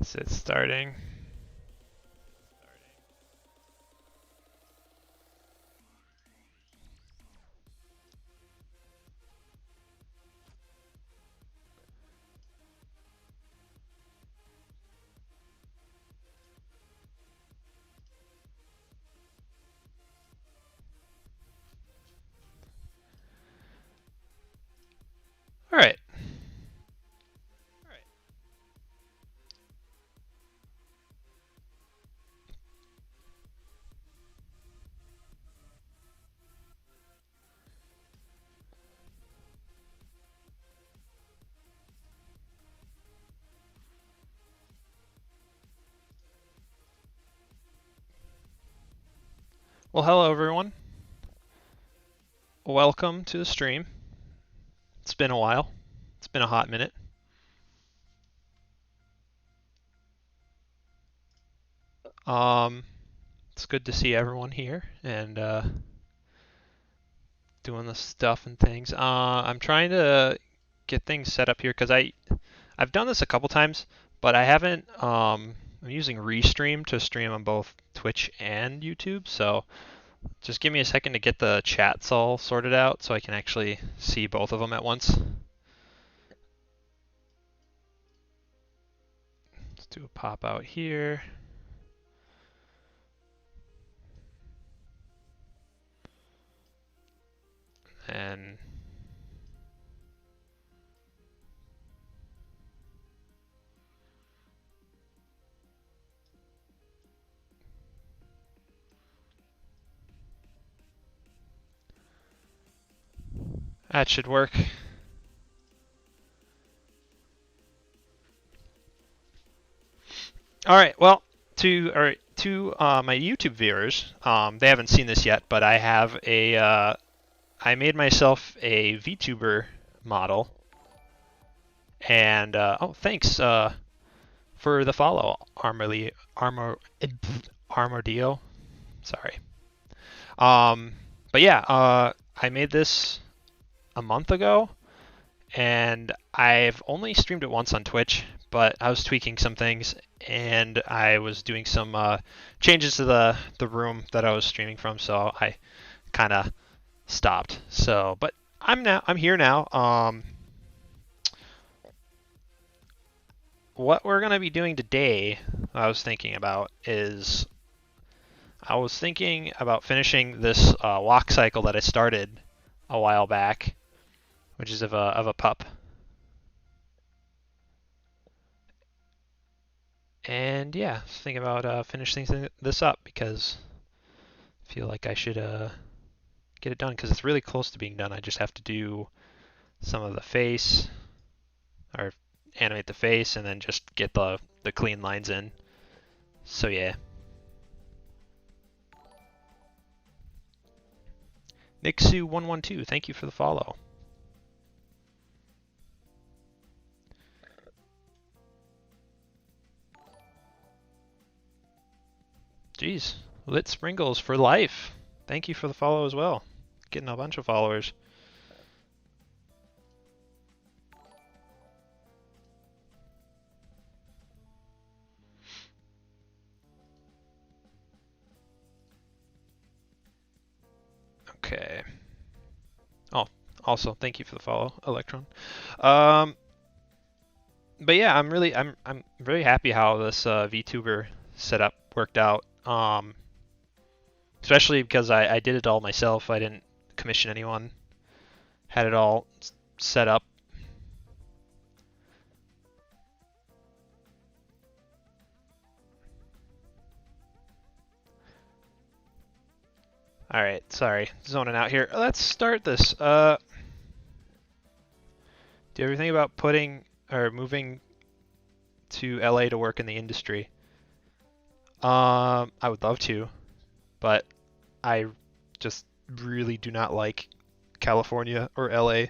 Yes, it's starting. All right. Well, hello everyone. Welcome to the stream. It's been a while. It's been a hot minute. Um, it's good to see everyone here and doing the stuff and things. I'm trying to get things set up here because I've done this a couple times, but I haven't. I'm using Restream to stream on both Twitch and YouTube, so just give me a second to get the chats all sorted out so I can actually see both of them at once. Let's do a pop out here. And that should work. All right. Well, to my YouTube viewers, they haven't seen this yet, but I have I made myself a Vtuber model, and oh, thanks for the follow, Armordio. Sorry. But yeah, I made this a month ago, and I've only streamed it once on Twitch, but I was tweaking some things, and I was doing some changes to the room that I was streaming from, so I kind of stopped. So, but I'm here now. What we're gonna be doing today, I was thinking about finishing this walk cycle that I started a while back, which is of a pup. And yeah, thinking about finishing this up because I feel like I should get it done because it's really close to being done. I just have to do some of the face or animate the face and then just get the clean lines in. So yeah. Nixu112, thank you for the follow. Jeez, Lit Sprinkles for life. Thank you for the follow as well. Getting a bunch of followers. Okay. Oh, also thank you for the follow, Electron. But yeah, I'm very happy how this VTuber setup worked out. Especially because I did it all myself. I didn't commission anyone. Had it all set up. All right, sorry, zoning out here. Let's start this. Do you ever think about putting or moving to LA to work in the industry? I would love to, but I just really do not like California or LA,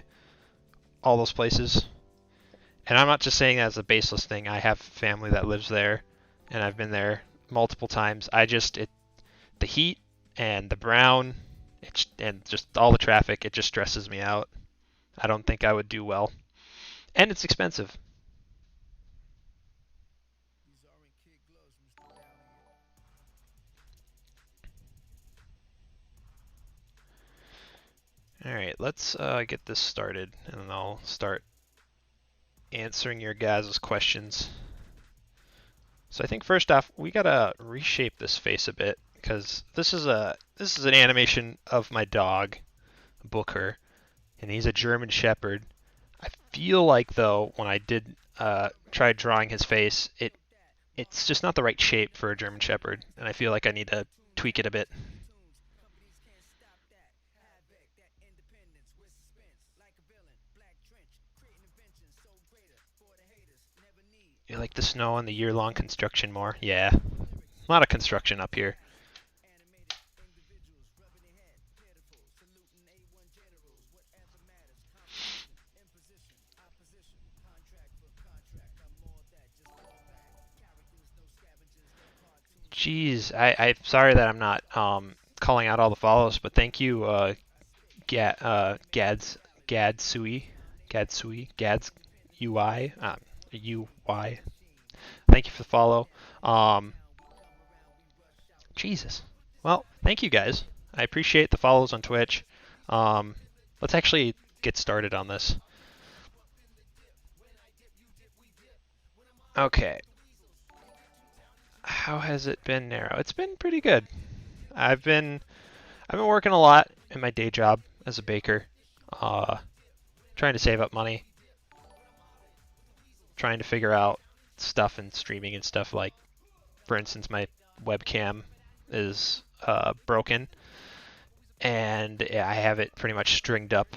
all those places. And I'm not just saying that as a baseless thing. I have family that lives there, and I've been there multiple times. The heat and the brown, and just all the traffic, it just stresses me out. I don't think I would do well. And it's expensive. let's get this started, and then I'll start answering your guys' questions. So I think first off, we gotta reshape this face a bit, because this is an animation of my dog, Booker, and he's a German Shepherd. I feel like though when I did try drawing his face, it's just not the right shape for a German Shepherd, and I feel like I need to tweak it a bit. You like the snow and the year-long construction more? Yeah, a lot of construction up here. Jeez, I'm sorry that I'm not calling out all the follows, but thank you, Gadsui, Gads UI, UI. Thank you for the follow. Um, Jesus. Well, thank you guys. I appreciate the follows on Twitch. Um, let's actually get started on this. Okay. How has it been, Narrow? It's been pretty good. I've been I've been working a lot in my day job as a baker, uh, trying to save up money, trying to figure out stuff and streaming and stuff. Like, for instance, my webcam is broken, and I have it pretty much stringed up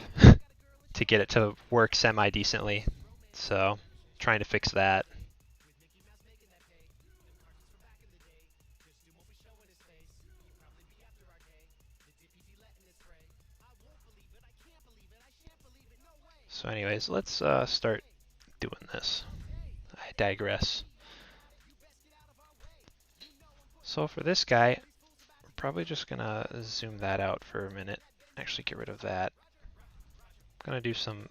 to get it to work semi decently. So, trying to fix that. So, anyways, let's start doing this. I digress. So for this guy, we're probably just gonna zoom that out for a minute. Actually, get rid of that. I'm gonna do some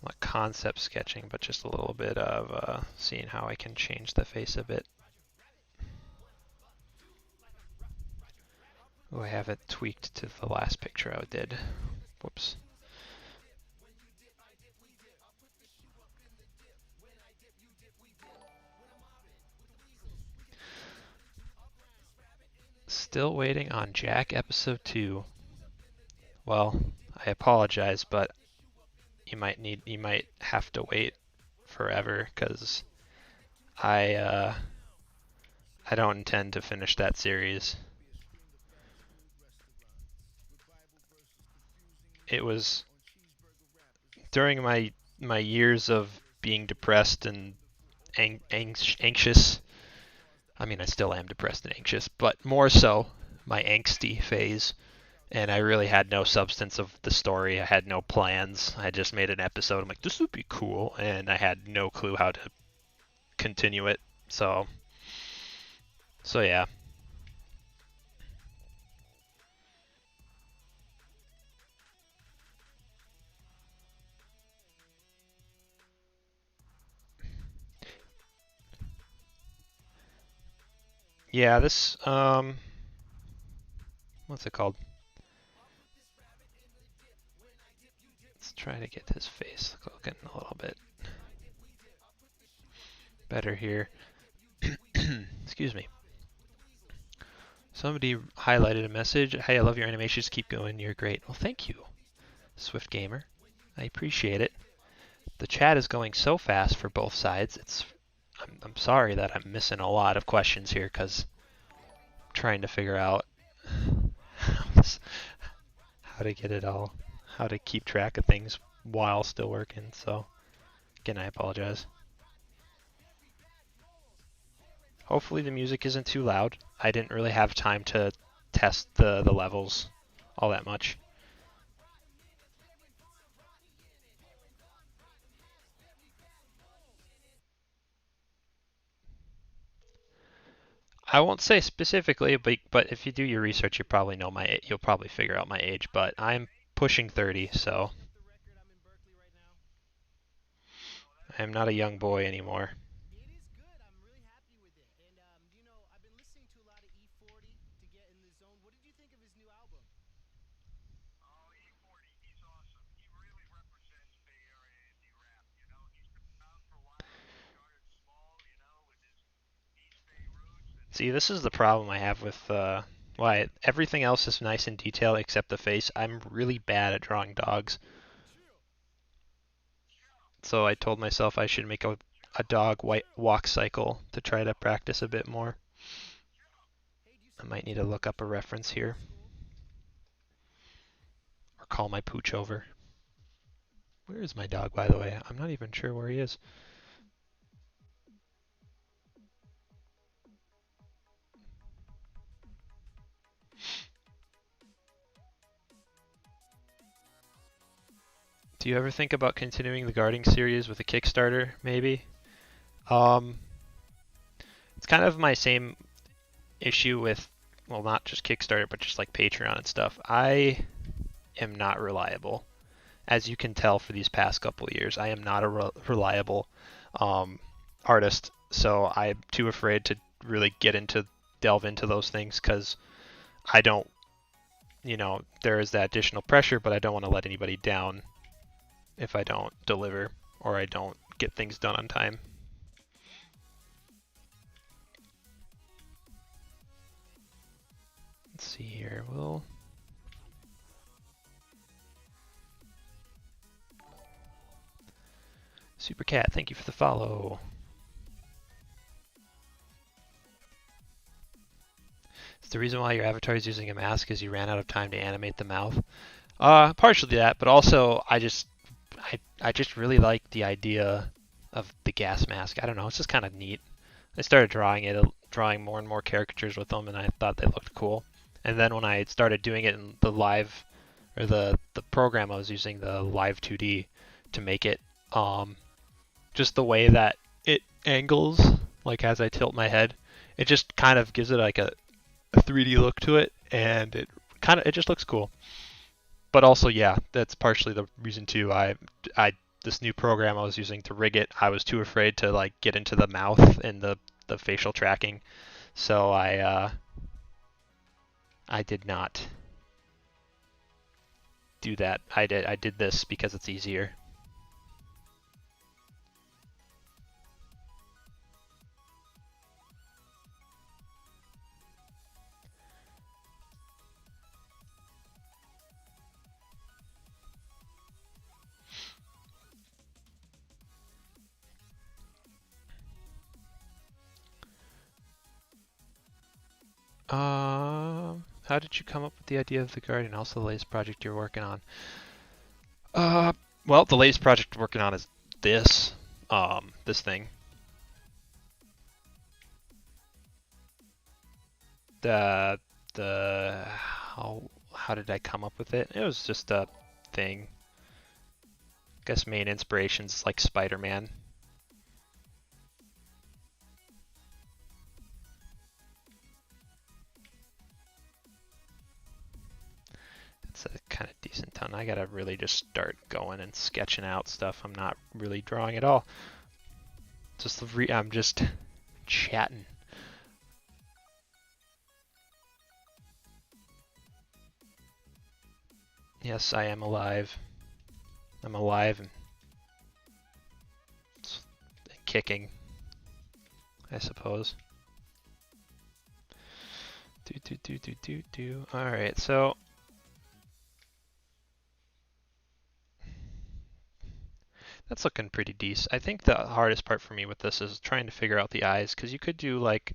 not concept sketching, but just a little bit of seeing how I can change the face a bit. Oh, I have it tweaked to the last picture I did. Whoops. Still waiting on Jack episode 2. Well, I apologize, but you might have to wait forever because I I don't intend to finish that series. It was during my years of being depressed and anxious. I mean, I still am depressed and anxious, but more so my angsty phase. And I really had no substance of the story. I had no plans. I just made an episode. I'm like, this would be cool, and I had no clue how to continue it. So yeah. Yeah, this what's it called? Let's try to get his face looking a little bit better here. Excuse me. Somebody highlighted a message. Hey, I love your animations. Keep going. You're great. Well, thank you, Swift Gamer. I appreciate it. The chat is going so fast for both sides. I'm sorry that I'm missing a lot of questions here because I'm trying to figure out how to get it all, how to keep track of things while still working. So again, I apologize. Hopefully the music isn't too loud. I didn't really have time to test the levels all that much. I won't say specifically, but if you do your research, you'll probably figure out my age. But I'm pushing 30, so I'm not a young boy anymore. See, this is the problem I have with why everything else is nice and detailed except the face. I'm really bad at drawing dogs. So I told myself I should make a dog white walk cycle to try to practice a bit more. I might need to look up a reference here or call my pooch over. Where is my dog, by the way? I'm not even sure where he is. Do you ever think about continuing the guarding series with a Kickstarter, maybe? Um, it's kind of my same issue with, well, not just Kickstarter, but just like Patreon and stuff. I am not reliable. As you can tell for these past couple of years, I am not a reliable artist, so I'm too afraid to really delve into those things because I don't, there is that additional pressure, but I don't want to let anybody down if I don't deliver or I don't get things done on time. Let's see here. Super Cat, thank you for the follow. Is the reason why your avatar is using a mask is you ran out of time to animate the mouth? Partially that, but also I just really like the idea of the gas mask. I don't know, it's just kind of neat. I started drawing more and more caricatures with them, and I thought they looked cool. And then when I started doing it in the live, or the program I was using, the Live 2D, to make it, just the way that it angles, like as I tilt my head, it just kind of gives it like a 3D look to it, and it just looks cool. But also, yeah, that's partially the reason too. I this new program I was using to rig it, I was too afraid to like get into the mouth and the facial tracking, so I did not do that. I did this because it's easier. How did you come up with the idea of the Guardian? Also, the latest project you're working on. Well, the latest project I'm working on is this, this thing. The how did I come up with it? It was just a thing. I guess main inspirations like Spider-Man. It's a kind of decent tone. I gotta really just start going and sketching out stuff. I'm not really drawing at all. I'm just chatting. Yes, I am alive. I'm alive and kicking, I suppose. Alright, so that's looking pretty decent. I think the hardest part for me with this is trying to figure out the eyes, because you could do like,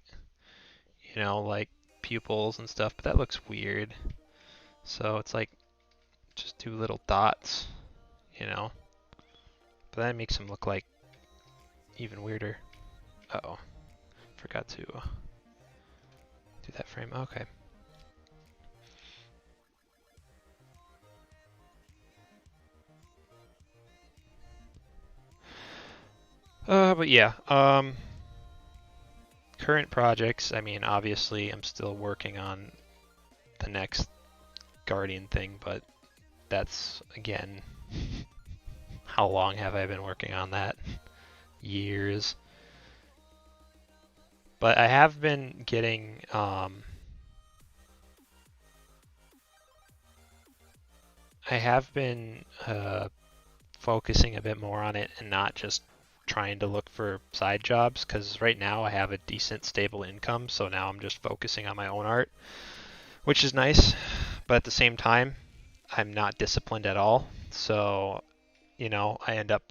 like pupils and stuff, but that looks weird. So it's like, just do little dots, But that makes them look like even weirder. Uh-oh. Forgot to do that frame. Okay. But yeah, current projects, I mean, obviously I'm still working on the next Guardian thing, but that's, again, how long have I been working on that? Years. But I have been getting, I have been focusing a bit more on it and not just trying to look for side jobs because right now I have a decent stable income, so now I'm just focusing on my own art, which is nice, but at the same time, I'm not disciplined at all. So, I end up,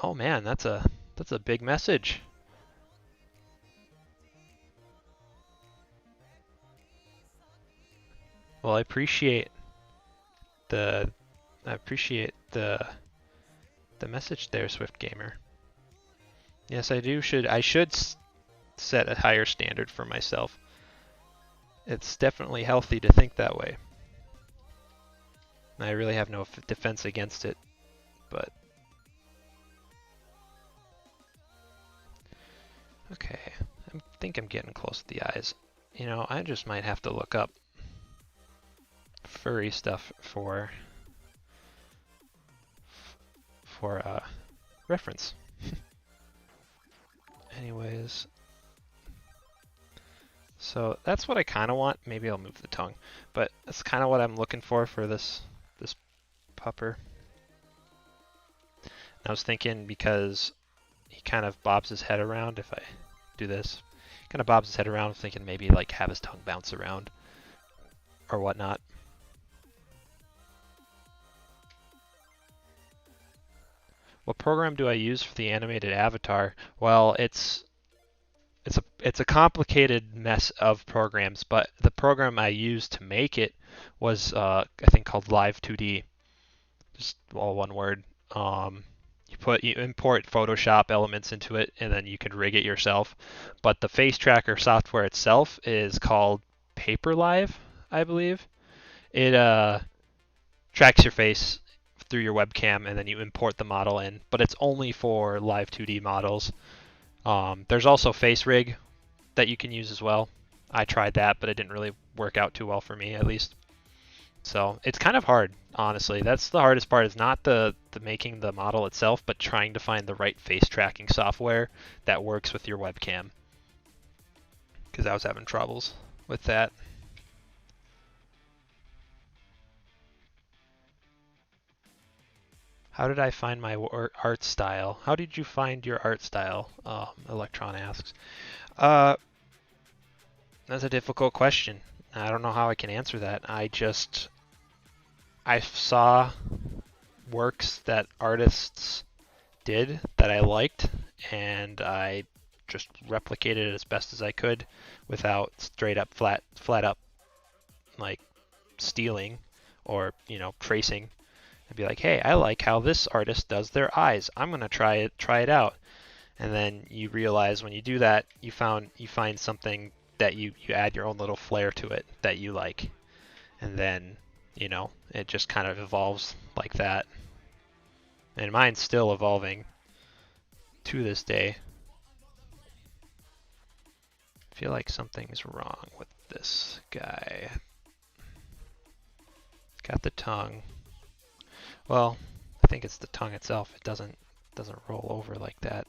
oh man, that's a big message. Well, the I appreciate the message there, Swift Gamer. Yes, I should set a higher standard for myself. It's definitely healthy to think that way. I really have no defense against it, but okay. I think I'm getting close to the eyes. I just might have to look up furry stuff for reference. Anyways, so that's what I kind of want. Maybe I'll move the tongue, but that's kind of what I'm looking for this pupper. I was thinking because he kind of bobs his head around. If I do this, kind of bobs his head around, thinking maybe like have his tongue bounce around or whatnot. What program do I use for the animated avatar? Well, it's a complicated mess of programs, but the program I used to make it was I think called Live 2D, just all one word. You import Photoshop elements into it, and then you can rig it yourself. But the face tracker software itself is called PaperLive, I believe. It tracks your face through your webcam, and then you import the model in. But it's only for Live 2D models. There's also FaceRig that you can use as well. I tried that, but it didn't really work out too well for me, at least. So it's kind of hard, honestly. That's the hardest part, is not the making the model itself, but trying to find the right face tracking software that works with your webcam. Because I was having troubles with that. How did I find my art style? How did you find your art style? Electron asks. That's a difficult question. I don't know how I can answer that. I saw works that artists did that I liked, and I just replicated it as best as I could without straight up flat up like stealing or tracing. I'd be like, hey, I like how this artist does their eyes. I'm gonna try it out. And then you realize when you do that, you find something that you add your own little flair to it that you like. And then, it just kind of evolves like that. And mine's still evolving to this day. I feel like something's wrong with this guy. Got the tongue. Well, I think it's the tongue itself. It doesn't roll over like that.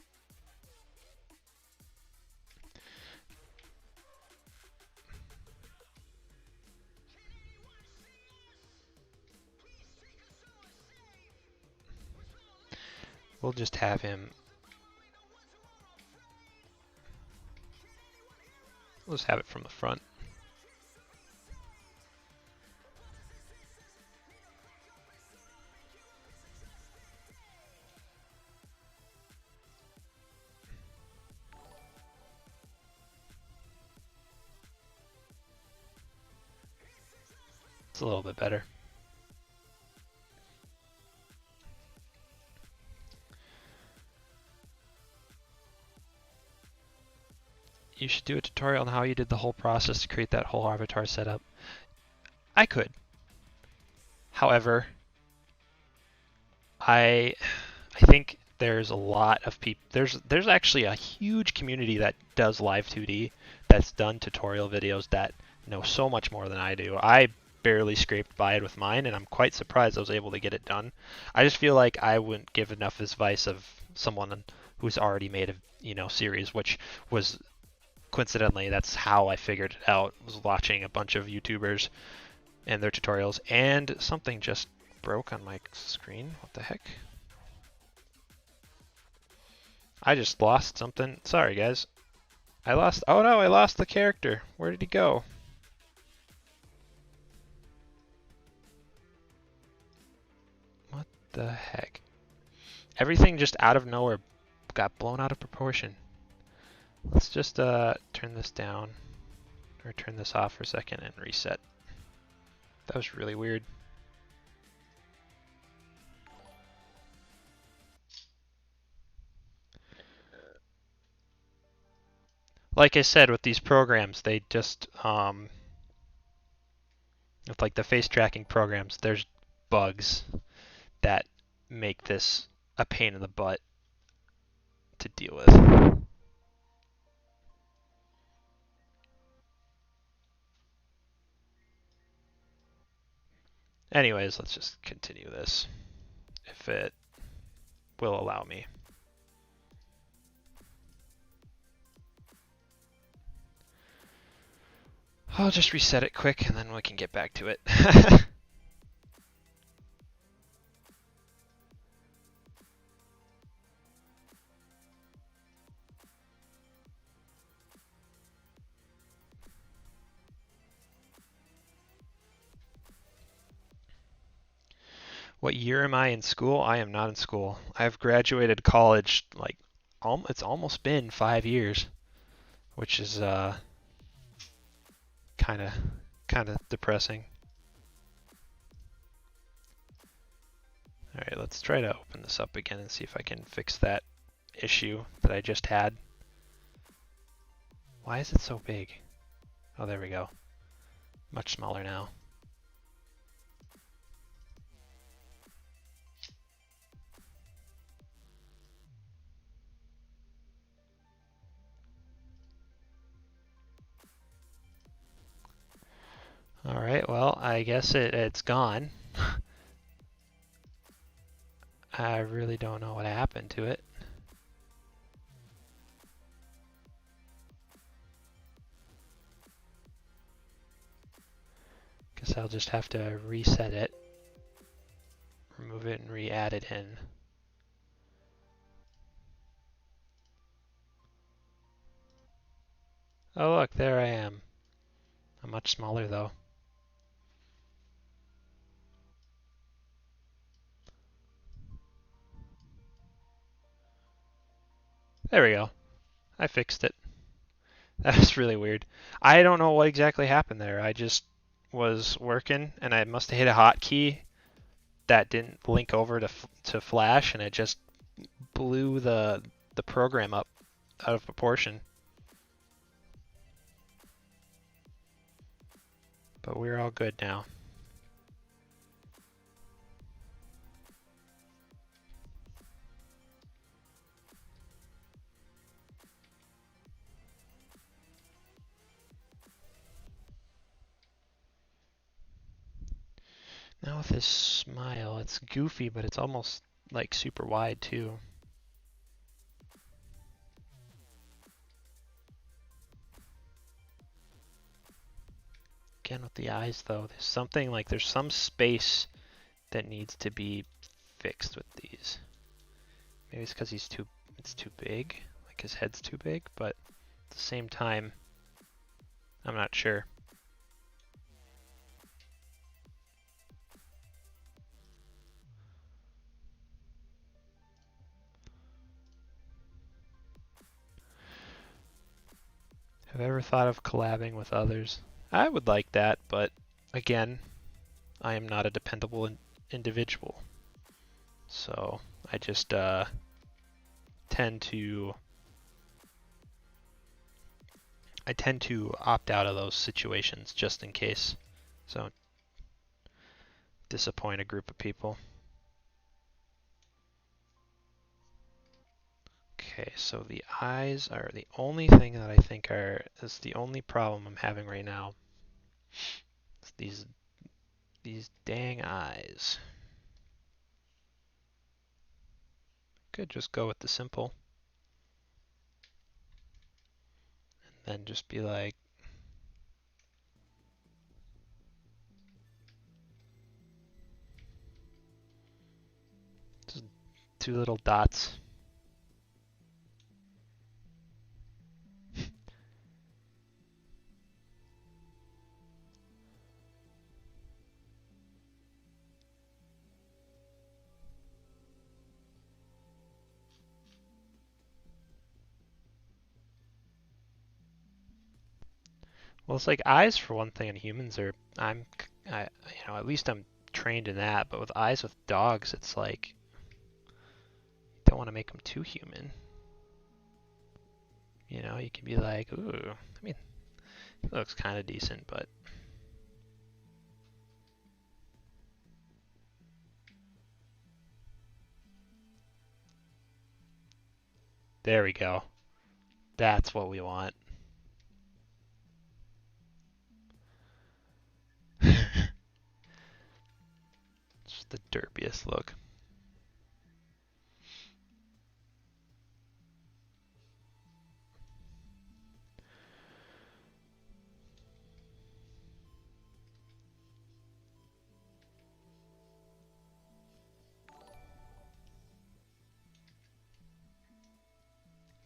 We'll just have him. We'll just have it from the front. It's a little bit better. You should do a tutorial on how you did the whole process to create that whole avatar setup. I could. However, I think there's a lot of people. There's actually a huge community that does Live 2D, that's done tutorial videos that know so much more than I do. I barely scraped by it with mine, and I'm quite surprised I was able to get it done. I just feel like I wouldn't give enough advice of someone who's already made a series, which was coincidentally that's how I figured it out. Was watching a bunch of YouTubers and their tutorials, and something just broke on my screen. What the heck? I just lost something. Sorry, guys. I lost. Oh no, I lost the character. Where did he go? What the heck? Everything just out of nowhere got blown out of proportion. Let's just turn this down, or turn this off for a second and reset. That was really weird. Like I said, with these programs, they just, with like the face tracking programs, there's bugs that make this a pain in the butt to deal with. Anyways, let's just continue this, if it will allow me. I'll just reset it quick and then we can get back to it. What year am I in school? I am not in school. I've graduated college, like, it's almost been 5 years, which is kind of depressing. All right, let's try to open this up again and see if I can fix that issue that I just had. Why is it so big? Oh, there we go. Much smaller now. All right, well, I guess it's gone. I really don't know what happened to it. Guess I'll just have to reset it, remove it, and re-add it in. Oh look, there I am. I'm much smaller though. There we go. I fixed it. That was really weird. I don't know what exactly happened there. I just was working and I must have hit a hotkey that didn't link over to Flash, and it just blew the program up out of proportion. But we're all good now. Now with his smile, it's goofy, but it's almost like super wide too. Again with the eyes though, there's some space that needs to be fixed with these. Maybe it's because it's too big, like his head's too big, but at the same time, I'm not sure. Have I ever thought of collabing with others? I would like that, but again, I am not a dependable individual. So I just tend to opt out of those situations just in case. So disappoint a group of people. Okay, so the eyes are the only thing that I think is the only problem I'm having right now. It's these dang eyes. Could just go with the simple. And then just be like, 2 little dots. Well, it's like eyes for one thing, and humans are. At least I'm trained in that. But with eyes with dogs, it's like don't want to make them too human. You know, you can be like, ooh, I mean, it looks kind of decent, but there we go. That's what we want. Just the derpiest look.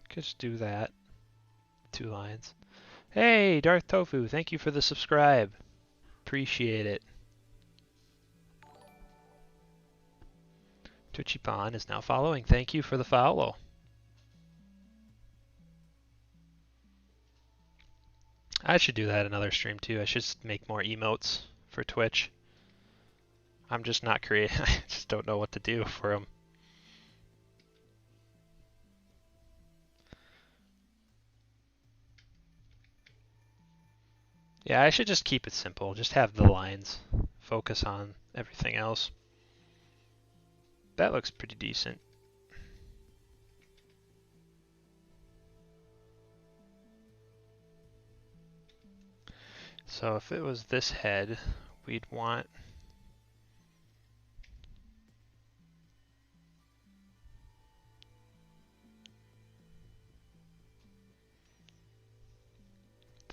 Just do that. 2 lines. Hey, Darth Tofu, thank you for the subscribe. Appreciate it. Twitchypon is now following. Thank you for the follow. I should do that another stream too. I should make more emotes for Twitch. I'm just not creative. I just don't know what to do for them. Yeah, I should just keep it simple. Just have the lines. Focus on everything else. That looks pretty decent. So if it was this head, we'd want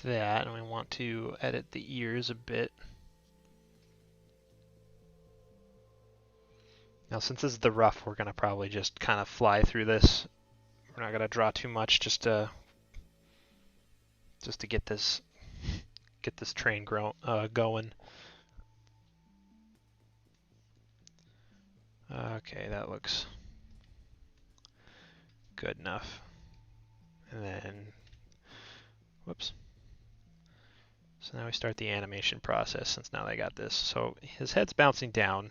that, and we want to edit the ears a bit. Now since this is the rough, we're going to probably just kind of fly through this. We're not going to draw too much just to get this train going. Okay, that looks good enough. And then, whoops. So now we start the animation process since now they got this. So his head's bouncing down.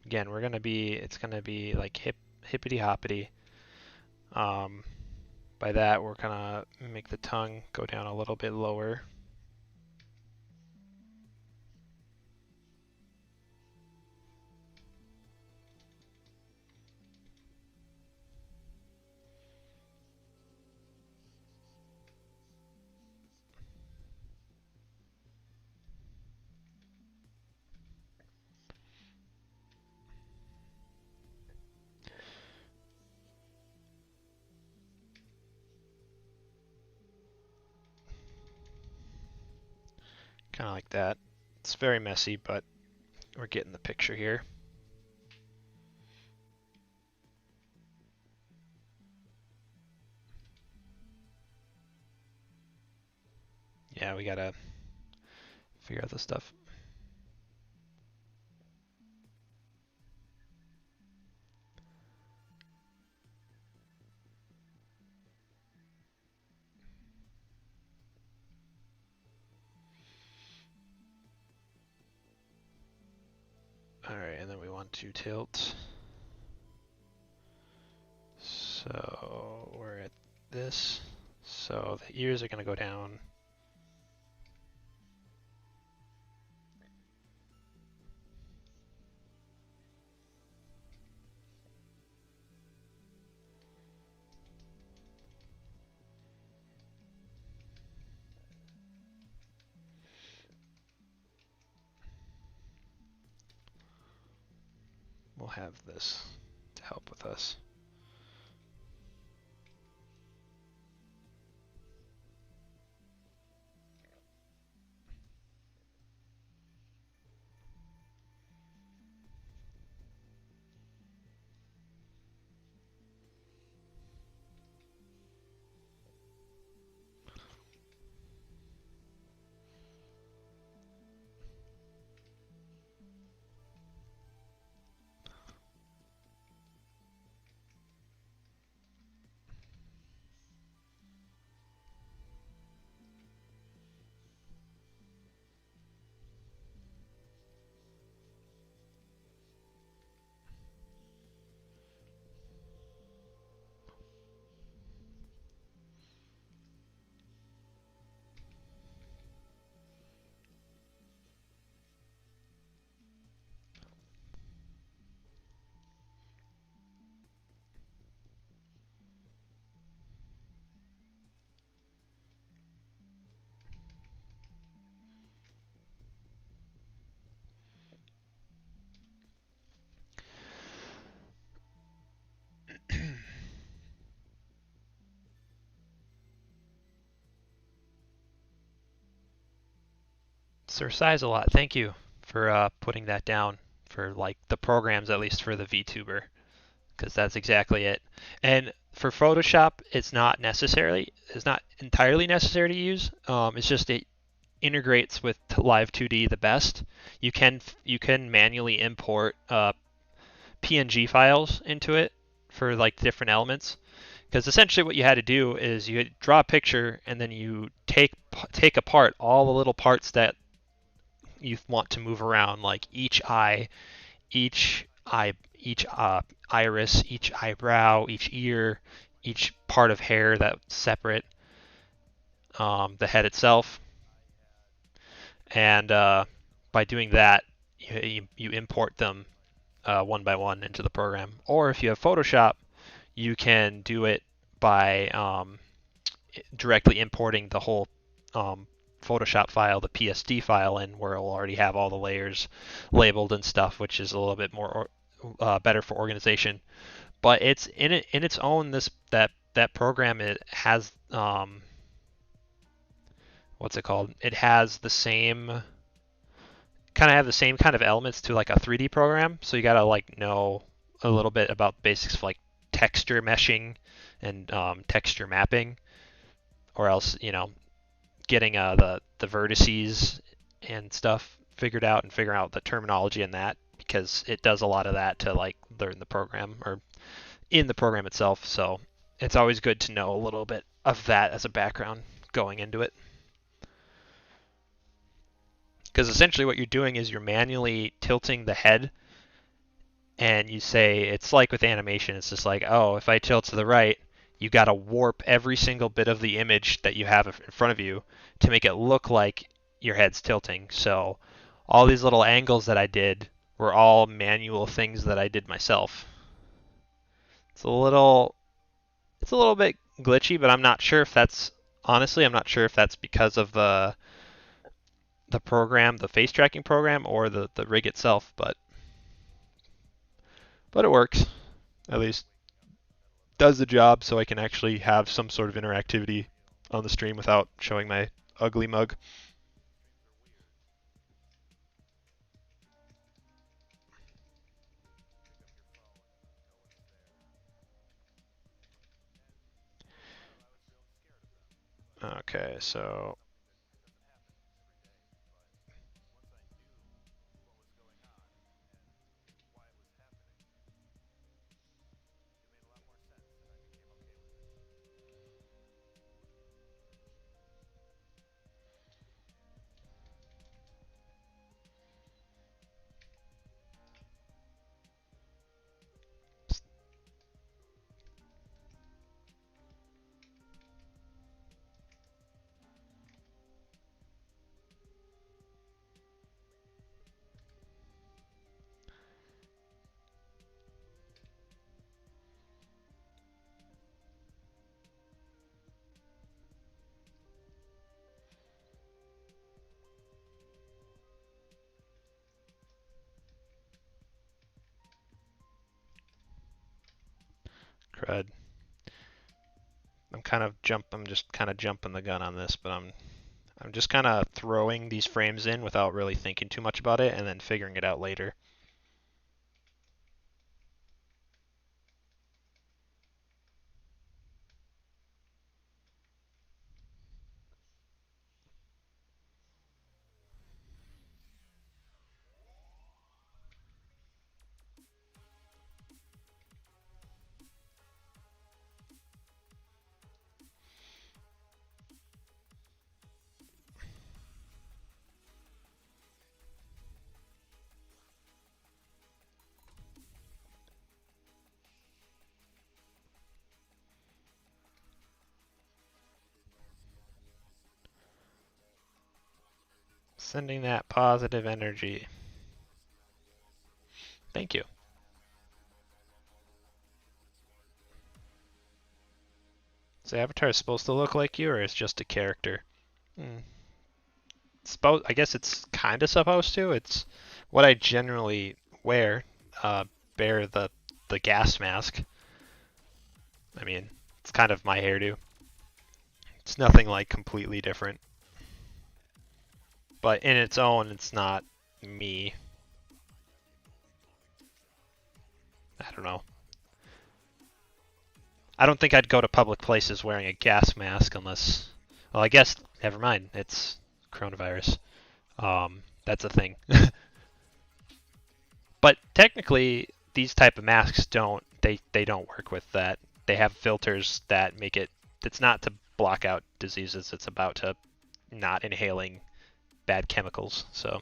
Again, it's gonna be like hippity hoppity. By that, we're gonna make the tongue go down a little bit lower. Kind of like that. It's very messy, but we're getting the picture here. Yeah, we gotta figure out this stuff. Alright, and then we want to tilt. So we're at this. So the ears are going to go down. We'll have this to help with us. Sir Size a lot. Thank you for putting that down for like the programs, at least for the VTuber, because that's exactly it. And for Photoshop, it's not entirely necessary to use. It's just it integrates with Live 2D the best. You can manually import PNG files into it for like different elements. Because essentially what you had to do is you draw a picture and then you take apart all the little parts that you want to move around, like each iris, each eyebrow, each ear, each part of hair that's separate, the head itself, and by doing that, you import them one by one into the program. Or if you have Photoshop, you can do it by directly importing the whole Photoshop file, the PSD file, in where it'll already have all the layers labeled and stuff, which is a little bit more better for organization. But it's in its own that program. It has what's it called? It has the same kind of elements to like a 3D program. So you gotta like know a little bit about basics of like texture meshing and texture mapping, or else getting the vertices and stuff figured out and figuring out the terminology in that, because it does a lot of that to like learn the program or in the program itself. So it's always good to know a little bit of that as a background going into it. Because essentially what you're doing is you're manually tilting the head, and you say it's like with animation, it's just like, oh, if I tilt to the right, you got to warp every single bit of the image that you have in front of you to make it look like your head's tilting. So all these little angles that I did were all manual things that I did myself. It's a little bit glitchy, but I'm not sure if that's because of the program, the face tracking program, or the rig itself, but it works. At least does the job, so I can actually have some sort of interactivity on the stream without showing my ugly mug. Okay, so crud. I'm just kind of jumping the gun on this, but I'm just kind of throwing these frames in without really thinking too much about it and then figuring it out later. Sending that positive energy. Thank you. Is the avatar supposed to look like you, or is just a character? Hmm. I guess it's kind of supposed to. It's what I generally wear. Bear the gas mask. I mean, it's kind of my hairdo. It's nothing like completely different. but in its own, it's not me. I don't know. I don't think I'd go to public places wearing a gas mask unless, well, I guess, never mind. It's coronavirus. That's a thing. But technically, these type of masks they don't work with that. They have filters that make it. It's not to block out diseases. It's about to not inhaling bad chemicals. So.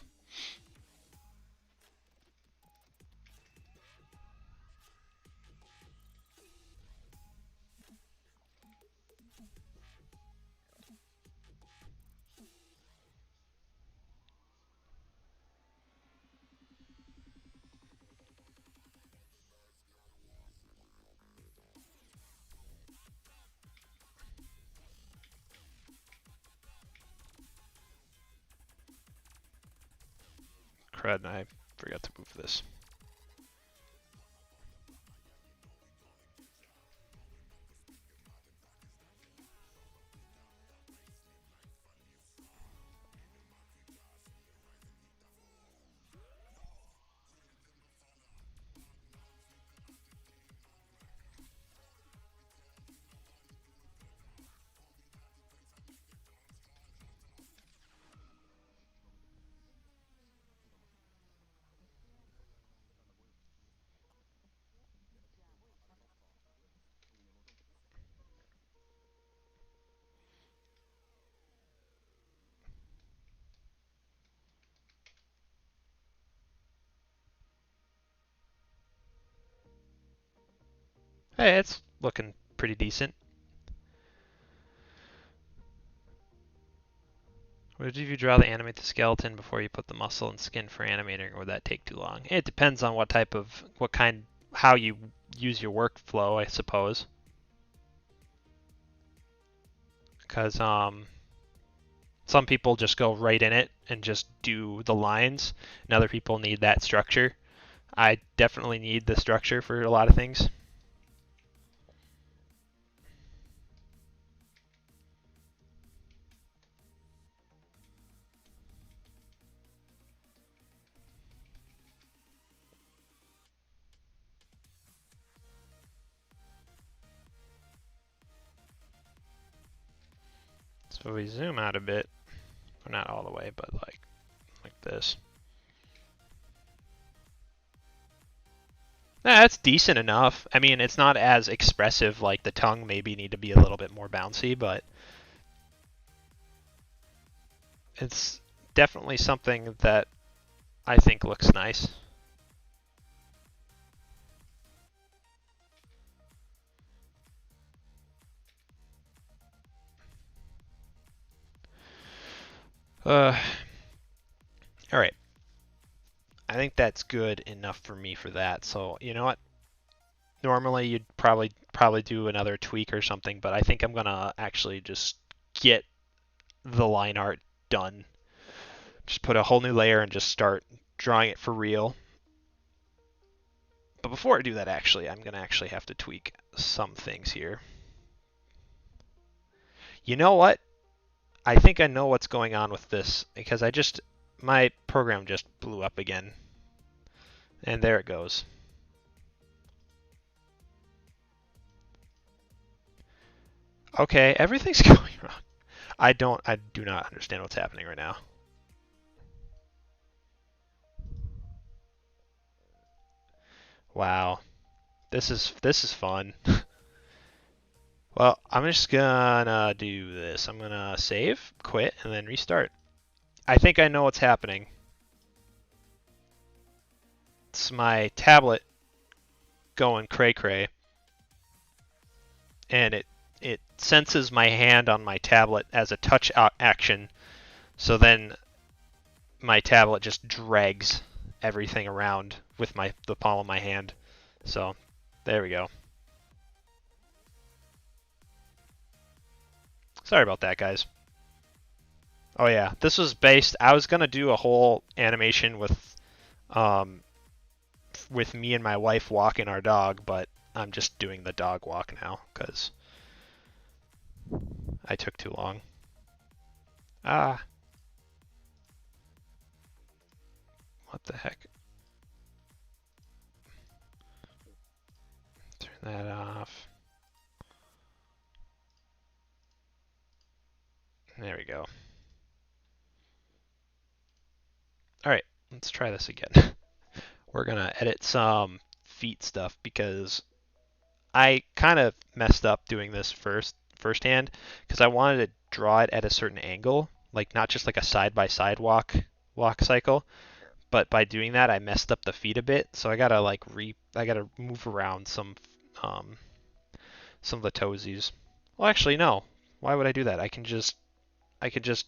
Crud, I forgot to move this. Hey, it's looking pretty decent. Would you draw the animate the skeleton before you put the muscle and skin for animating, or would that take too long? It depends on how you use your workflow, I suppose. Because some people just go right in it and just do the lines, and other people need that structure. I definitely need the structure for a lot of things. So we zoom out a bit, or not all the way, but like this. That's decent enough. I mean, it's not as expressive, like the tongue maybe need to be a little bit more bouncy, but it's definitely something that I think looks nice. All right. I think that's good enough for me for that. So, you know what? Normally you'd probably do another tweak or something, but I think I'm gonna actually just get the line art done. Just put a whole new layer and just start drawing it for real. But before I do that, actually, I'm gonna actually have to tweak some things here. You know what? I think I know what's going on with this because my program just blew up again. And there it goes. Okay, everything's going wrong. I do not understand what's happening right now. Wow. This is fun. Well, I'm just gonna do this. I'm gonna save, quit, and then restart. I think I know what's happening. It's my tablet going cray-cray, and it senses my hand on my tablet as a touch action, so then my tablet just drags everything around with the palm of my hand. So there we go. Sorry about that, guys. Oh yeah, this was based. I was gonna do a whole animation with me and my wife walking our dog, but I'm just doing the dog walk now because I took too long. Ah. What the heck? Turn that off. There we go. Alright, let's try this again. We're gonna edit some feet stuff because I kind of messed up doing this firsthand because I wanted to draw it at a certain angle, like not just like a side-by-side walk cycle, but by doing that I messed up the feet a bit, so I gotta I gotta move around some of the toesies. Well, actually no. Why would I do that? I could just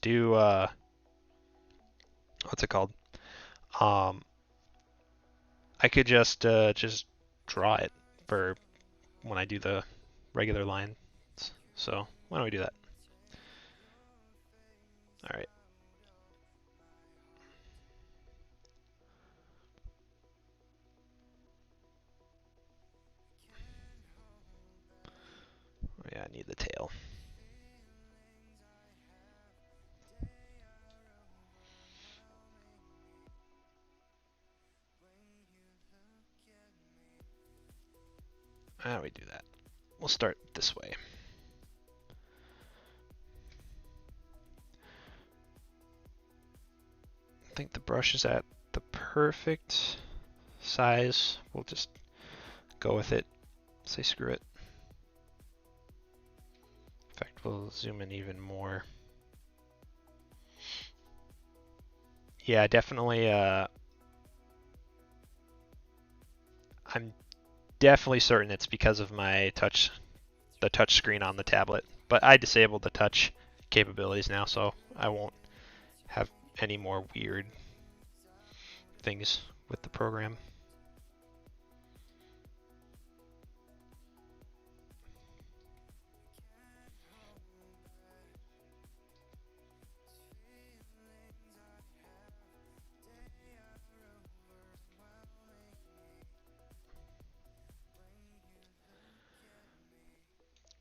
do what's it called? Um, I could just draw it for when I do the regular lines. So why don't we do that? All right. Oh, yeah, I need the tail. How do we do that? We'll start this way. I think the brush is at the perfect size. We'll just go with it. Say screw it. In fact, we'll zoom in even more. Yeah, definitely. I'm definitely certain it's because of the touch screen on the tablet. But I disabled the touch capabilities now, so I won't have any more weird things with the program.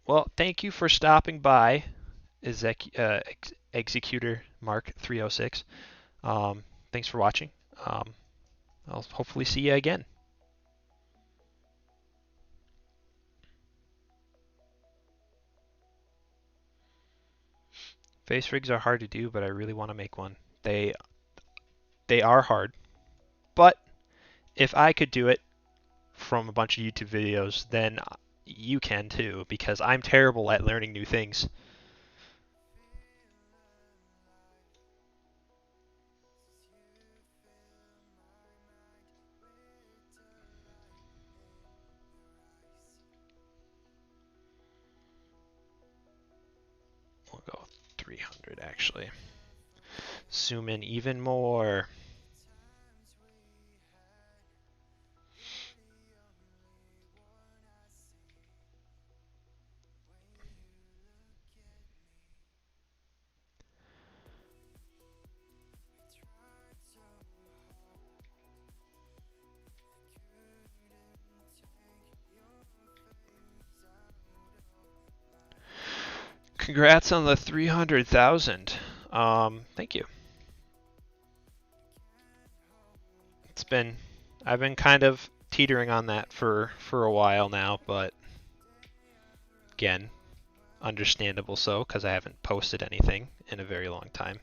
Well, thank you for stopping by, Executor Mark 306. Thanks for watching. I'll hopefully see you again. Face rigs are hard to do, but I really want to make one. They are hard, but if I could do it from a bunch of YouTube videos, then you can too, because I'm terrible at learning new things. We'll go 300 actually. Zoom in even more. Congrats on the 300,000. Thank you. I've been kind of teetering on that for a while now, but again, understandable so, because I haven't posted anything in a very long time.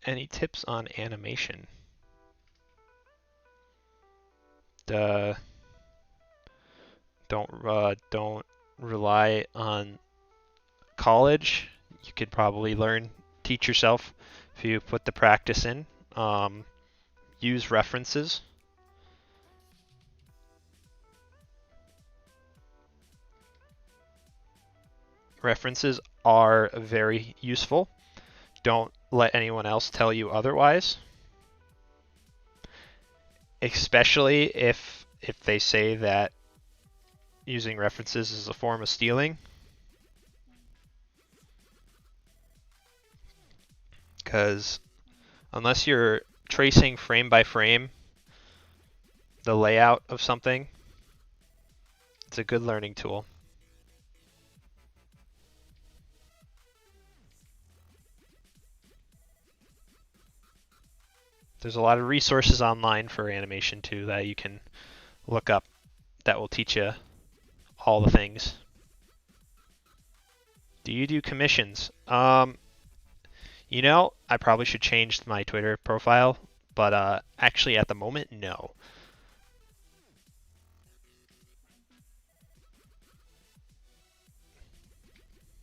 Any tips on animation? Don't rely on college. You could probably teach yourself if you put the practice in. Use references. references are very useful. Don't let anyone else tell you otherwise. Especially if they say that using references is a form of stealing. Because unless you're tracing frame by frame the layout of something, it's a good learning tool. There's a lot of resources online for animation too that you can look up that will teach you all the things. Do you do commissions? You know, I probably should change my Twitter profile, but actually at the moment, no.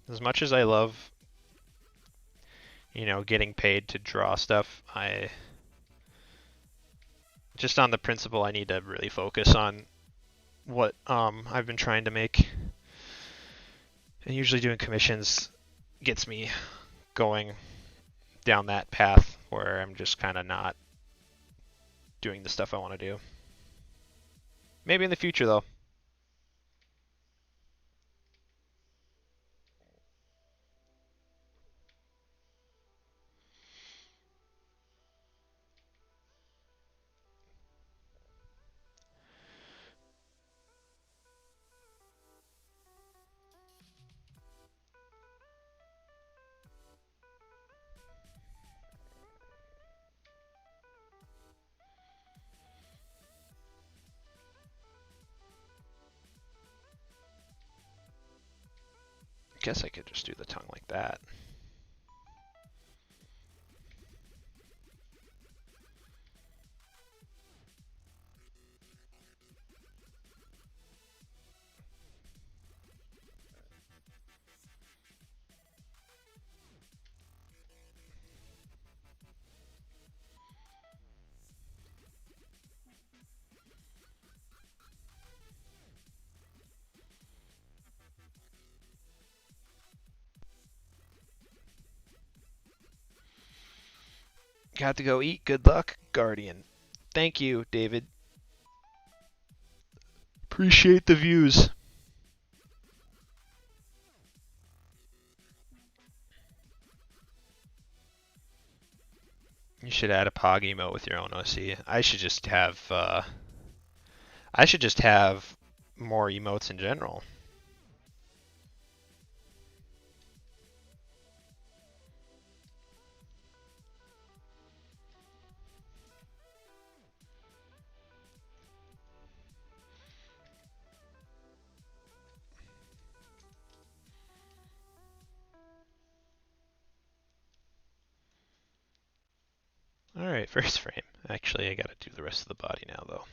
As much as I love, getting paid to draw stuff, I just on the principle I need to really focus on what I've been trying to make. And usually doing commissions gets me going down that path where I'm just kind of not doing the stuff I want to do. Maybe in the future though. Guess I could just do the tongue like that. Got to go eat. Good luck, Guardian. Thank you, David. Appreciate the views. You should add a Pog emote with your own OC. I should just have more emotes in general. Alright, first frame. Actually, I gotta do the rest of the body now, though.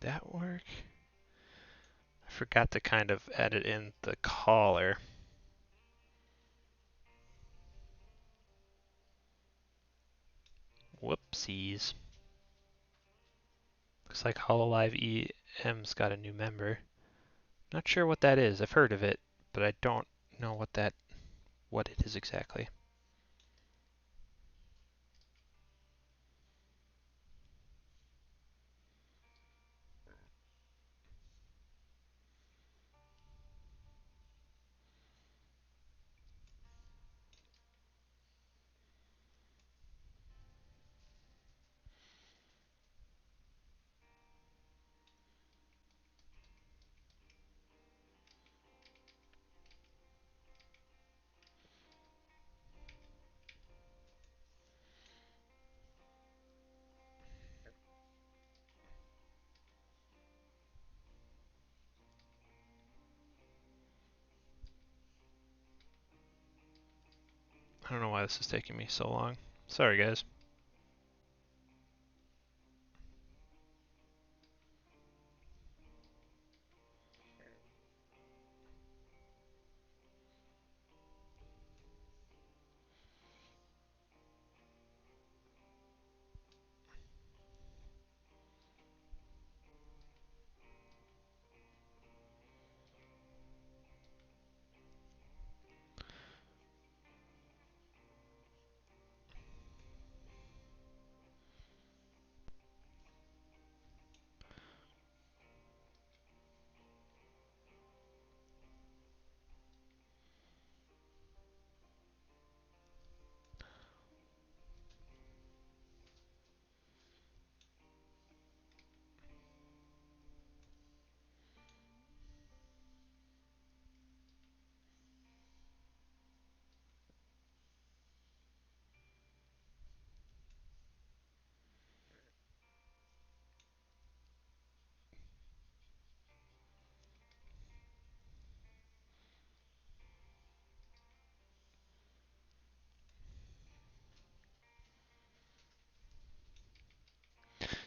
That work? I forgot to kind of edit in the collar. Whoopsies. Looks like HoloLive EM's got a new member. Not sure what that is. I've heard of it, but I don't know what it is exactly. I don't know why this is taking me so long. Sorry, guys.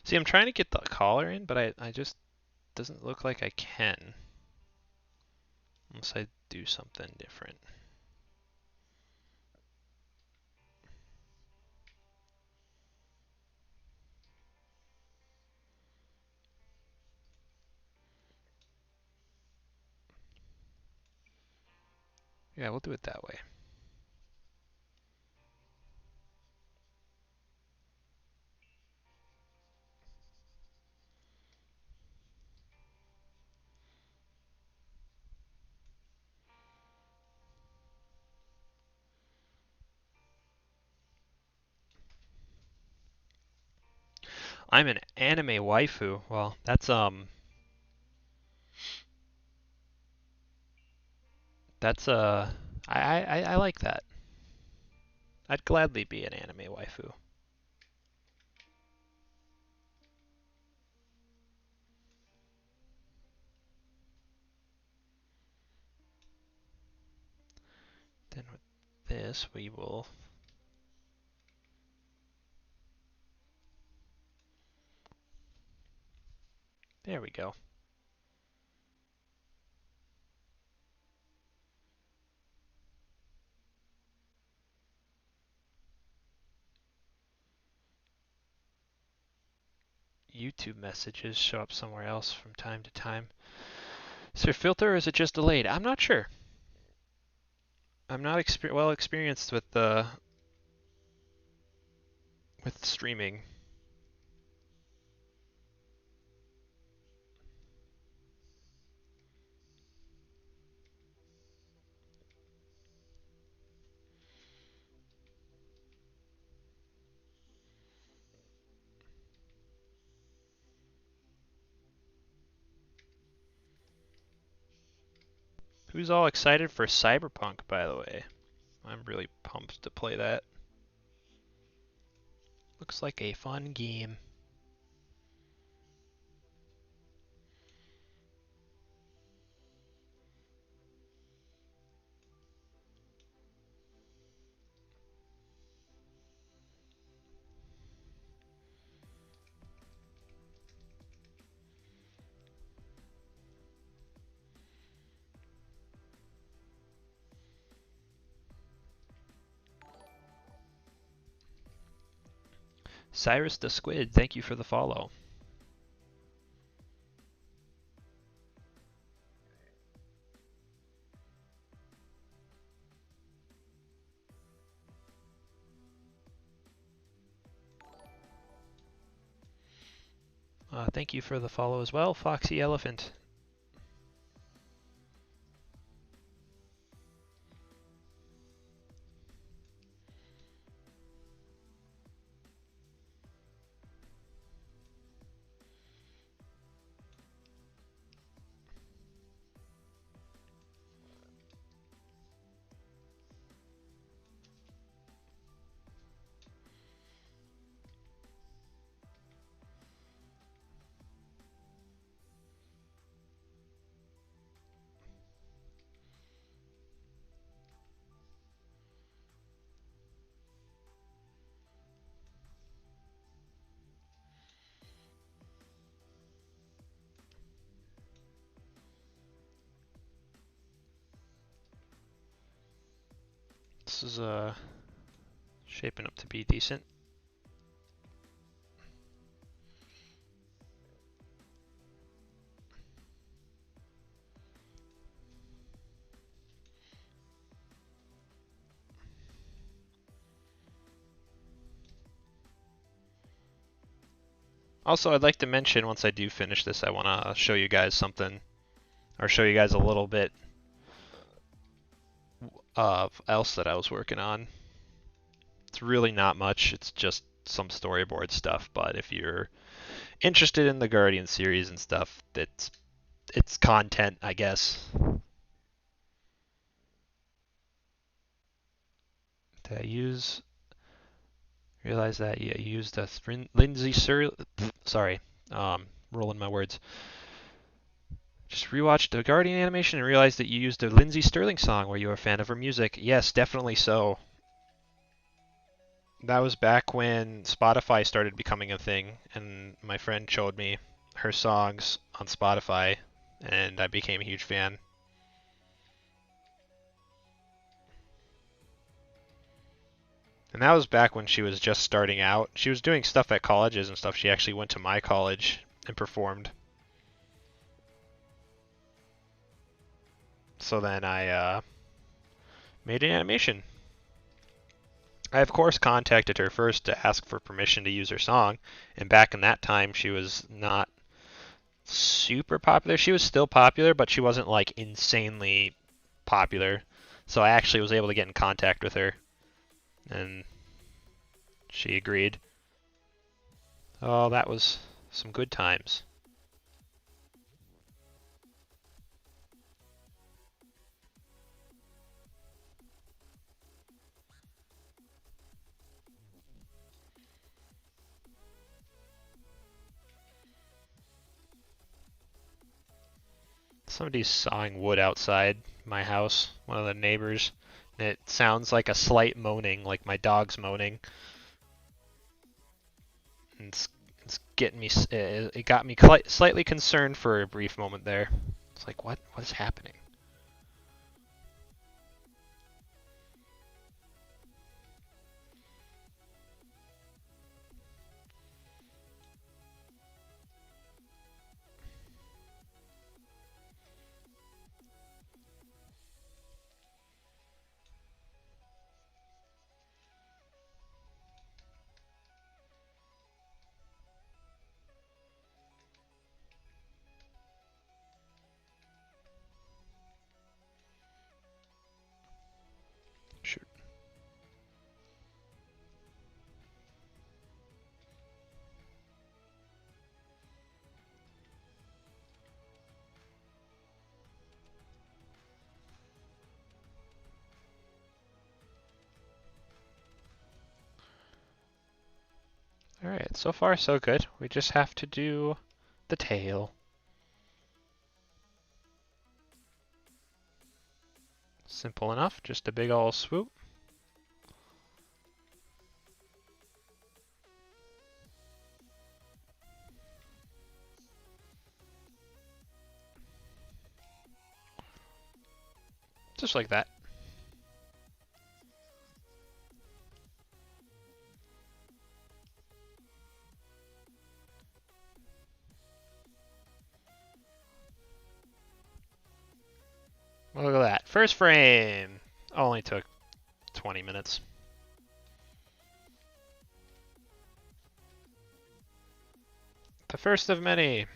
See, I'm trying to get the collar in, but I just doesn't look like I can. Unless I do something different. Yeah, we'll do it that way. I'm an anime waifu. Well, that's I like that. I'd gladly be an anime waifu. Then with this, we will. There we go. YouTube messages show up somewhere else from time to time. Is there a filter or is it just delayed? I'm not sure. I'm not well experienced with streaming. Who's all excited for Cyberpunk, by the way? I'm really pumped to play that. Looks like a fun game. Cyrus the Squid, thank you for the follow. Thank you for the follow as well, Foxy Elephant. This is shaping up to be decent. Also, I'd like to mention once I do finish this, I want to show you guys something, or show you guys a little bit of else that I was working on. It's really not much, it's just some storyboard stuff, but if you're interested in the Guardian series and stuff, it's content, I guess. Did I realize that? Yeah, you used a Lindsay sorry, rolling my words. Just rewatched the Guardian animation and realized that you used a Lindsay Sterling song. Were you a fan of her music? Yes, definitely so. That was back when Spotify started becoming a thing, and my friend showed me her songs on Spotify, and I became a huge fan. And that was back when she was just starting out. She was doing stuff at colleges and stuff. She actually went to my college and performed. So then I made an animation. I, of course, contacted her first to ask for permission to use her song, and back in that time, she was not super popular. She was still popular, but she wasn't like insanely popular. So I actually was able to get in contact with her, and she agreed. Oh, that was some good times. Somebody's sawing wood outside my house, one of the neighbors. And it sounds like a slight moaning, like my dog's moaning. And it's getting me. It got me slightly concerned for a brief moment there. It's like, what is happening? Shoot. Alright, so far so good. We just have to do the tail. Simple enough, just a big ol' swoop. Just like that. Look at that. First frame! Only took 20 minutes. The first of many.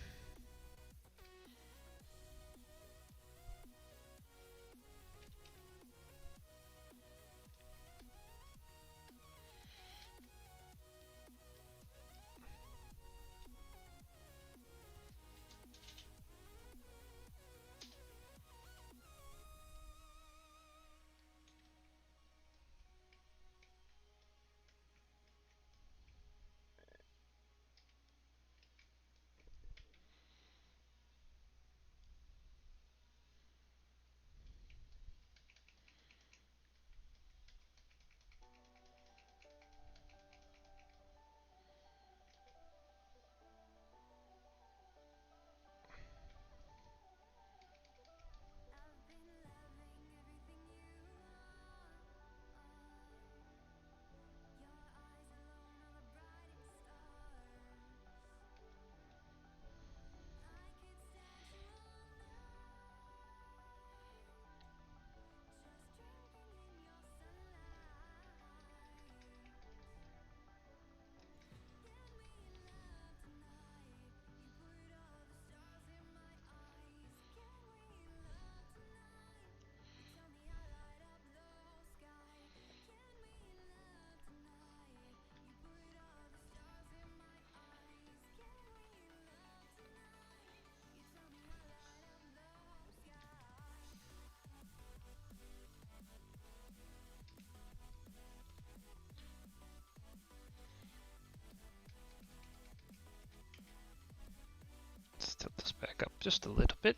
just a little bit.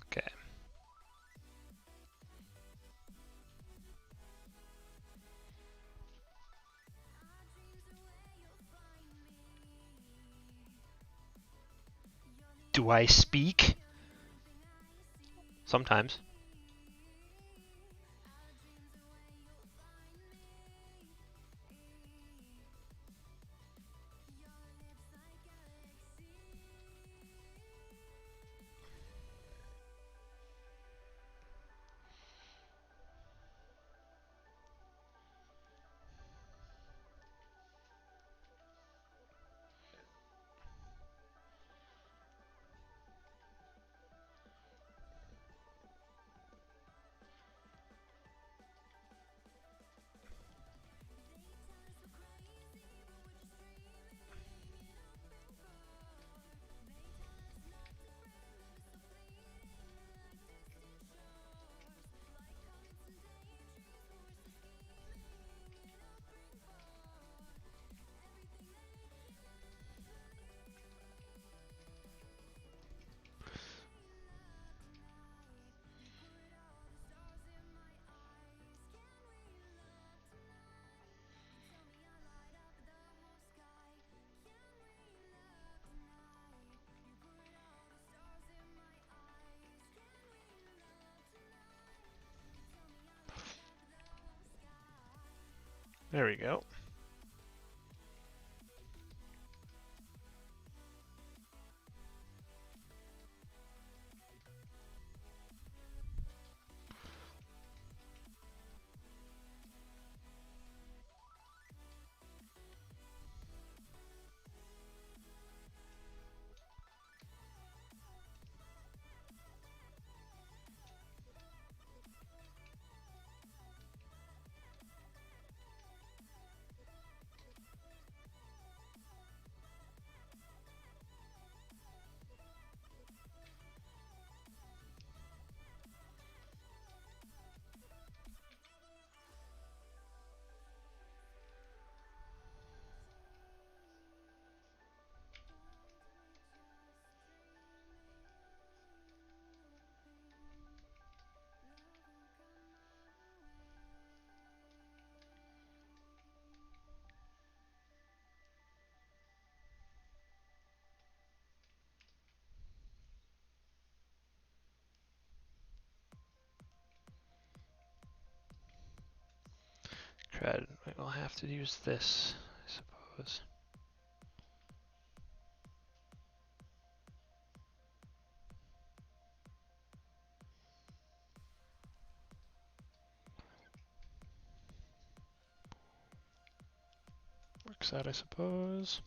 Okay. Do I speak? Sometimes. There we go. Crud. We'll have to use this, I suppose. Works out, I suppose.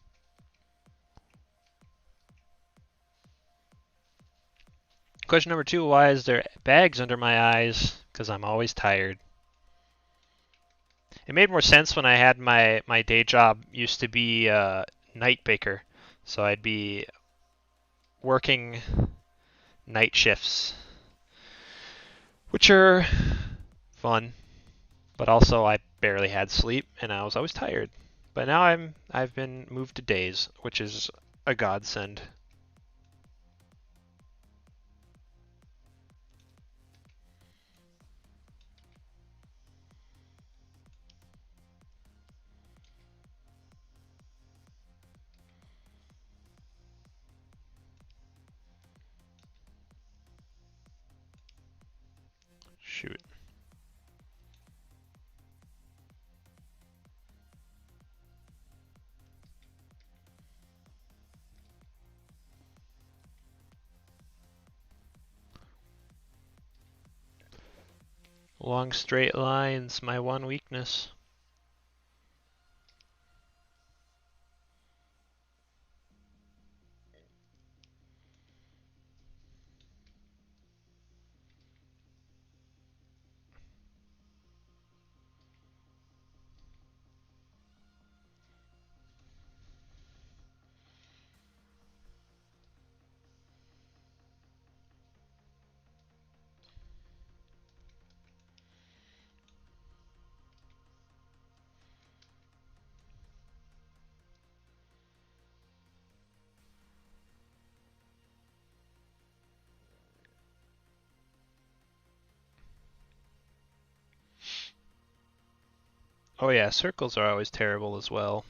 Question number 2, why is there bags under my eyes? Because I'm always tired. It made more sense when I had my day job used to be night baker. So I'd be working night shifts, which are fun, but also I barely had sleep and I was always tired. But now I've been moved to days, which is a godsend. Shoot. Long straight lines, my one weakness. Oh yeah, circles are always terrible as well.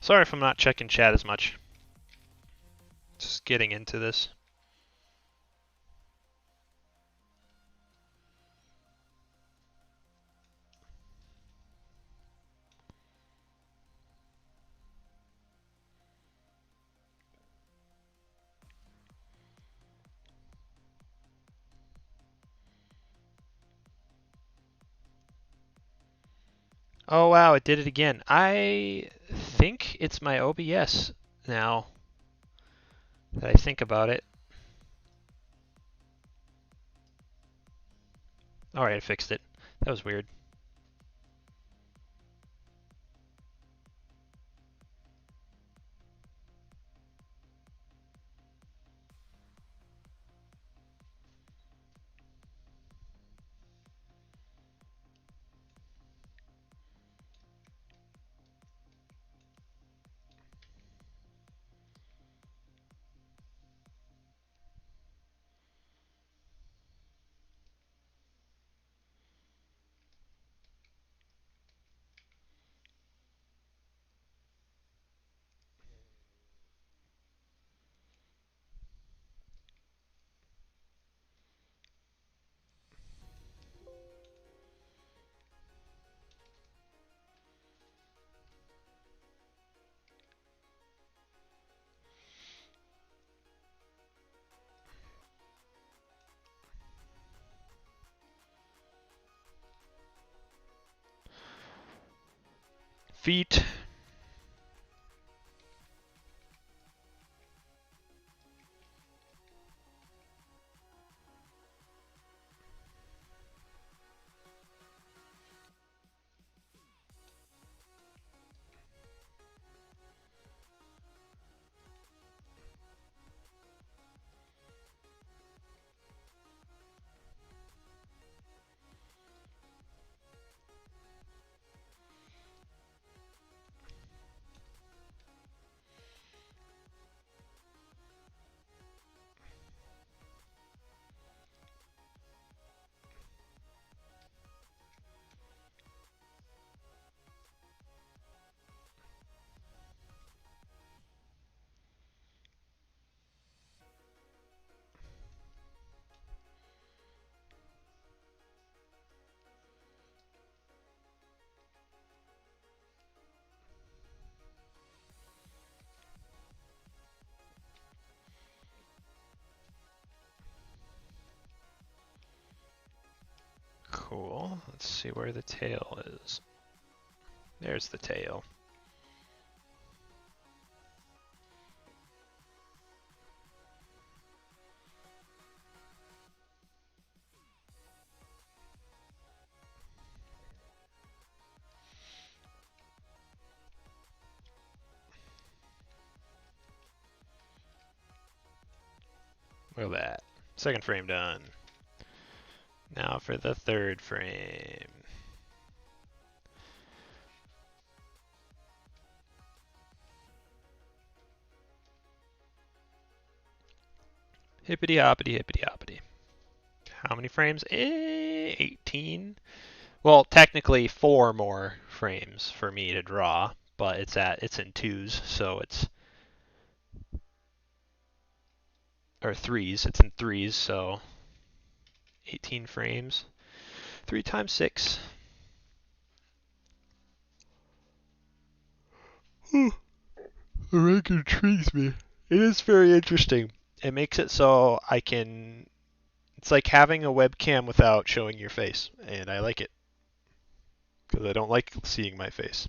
Sorry if I'm not checking chat as much. Just getting into this. Oh wow, it did it again. I think it's my OBS now that I think about it. Alright, I fixed it. That was weird. Feet. Cool. Let's see where the tail is. There's the tail. Look at that. Second frame done. Now for the third frame. Hippity hoppity hippity hoppity. How many frames? 18. Well, technically 4 more frames for me to draw, but it's in twos, so it's or threes. It's in threes, so 18 frames. 3 times 6. The rank intrigues me. It is very interesting. It makes it so I can. It's like having a webcam without showing your face, and I like it because I don't like seeing my face.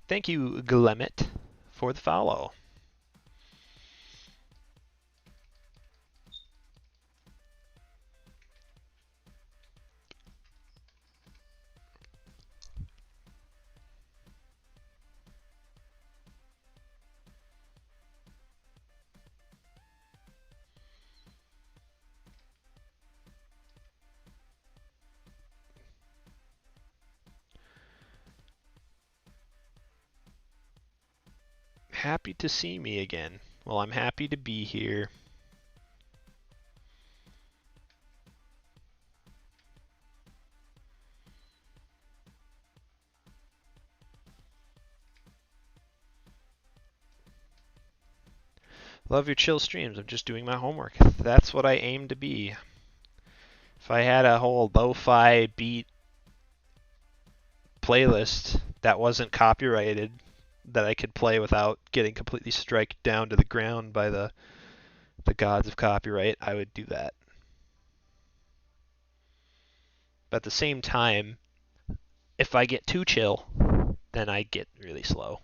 Thank you, Glemmet, for the follow. Happy to see me again. Well, I'm happy to be here. Love your chill streams. I'm just doing my homework. That's what I aim to be. If I had a whole lo-fi beat playlist that wasn't copyrighted, that I could play without getting completely striked down to the ground by the gods of copyright, I would do that. But at the same time, if I get too chill, then I get really slow.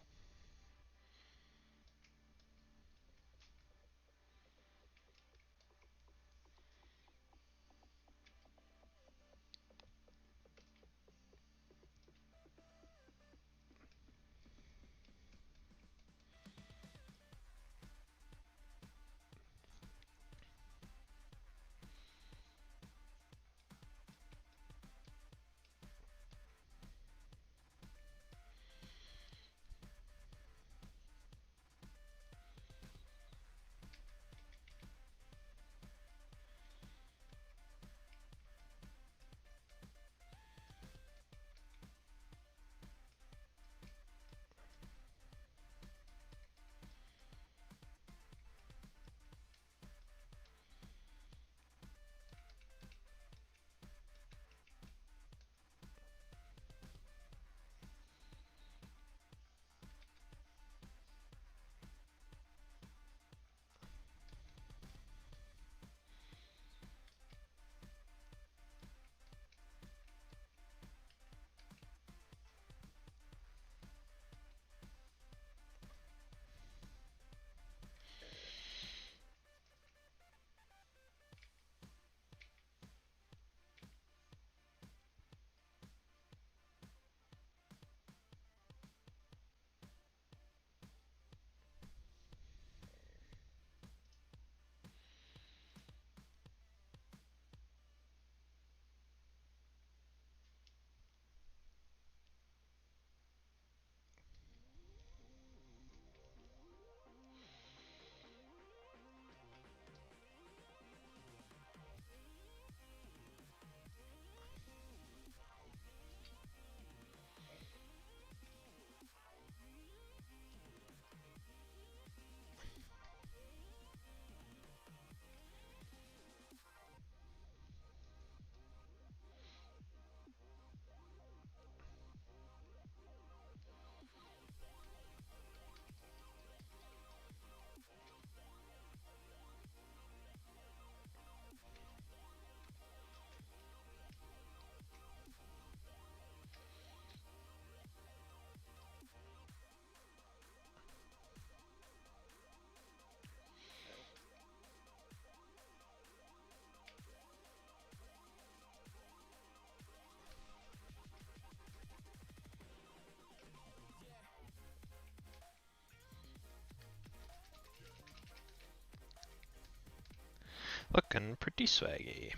Looking pretty swaggy.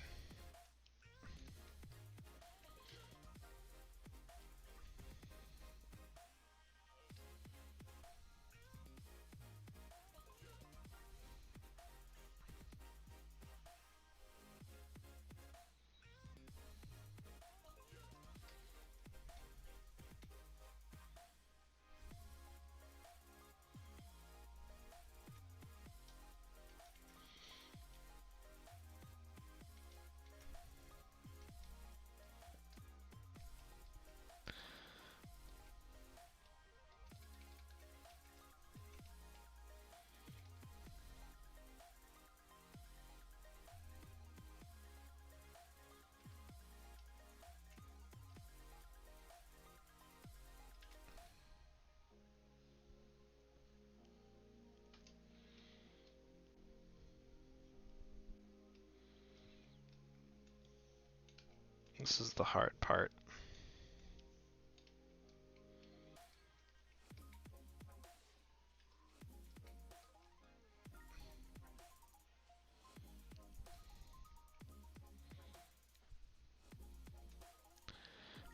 This is the hard part.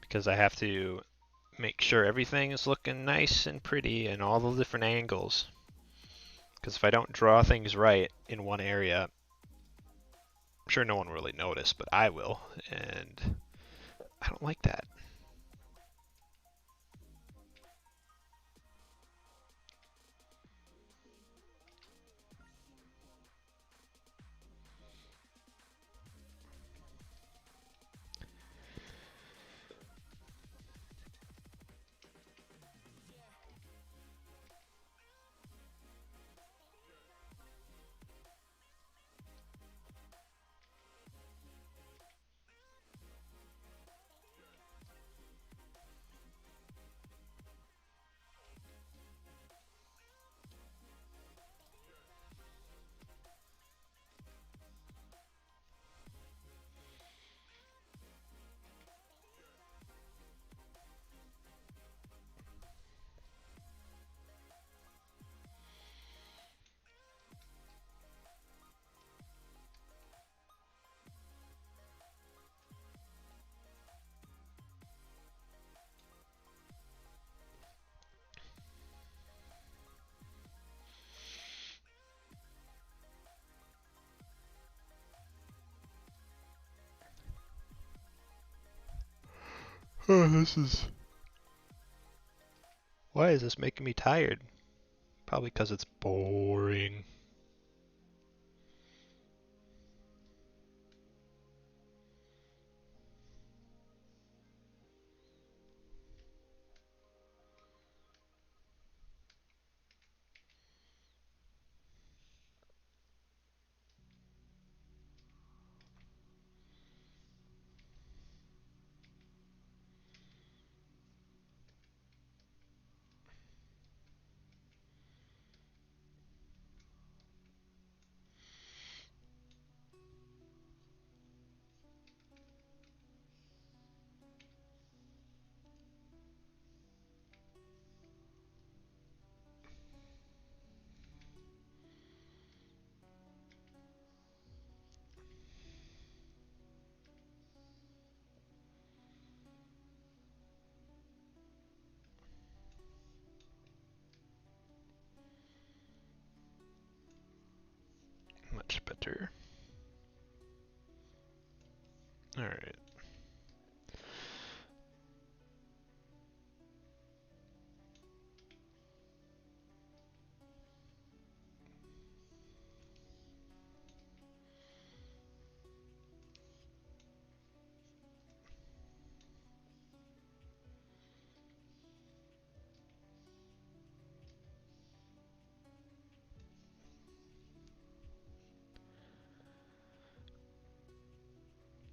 Because I have to make sure everything is looking nice and pretty in all the different angles. Because if I don't draw things right in one area, I'm sure no one will really notice, but I will, and I don't like that. Oh, this is... Why is this making me tired? Probably because it's boring. Much better. Alright.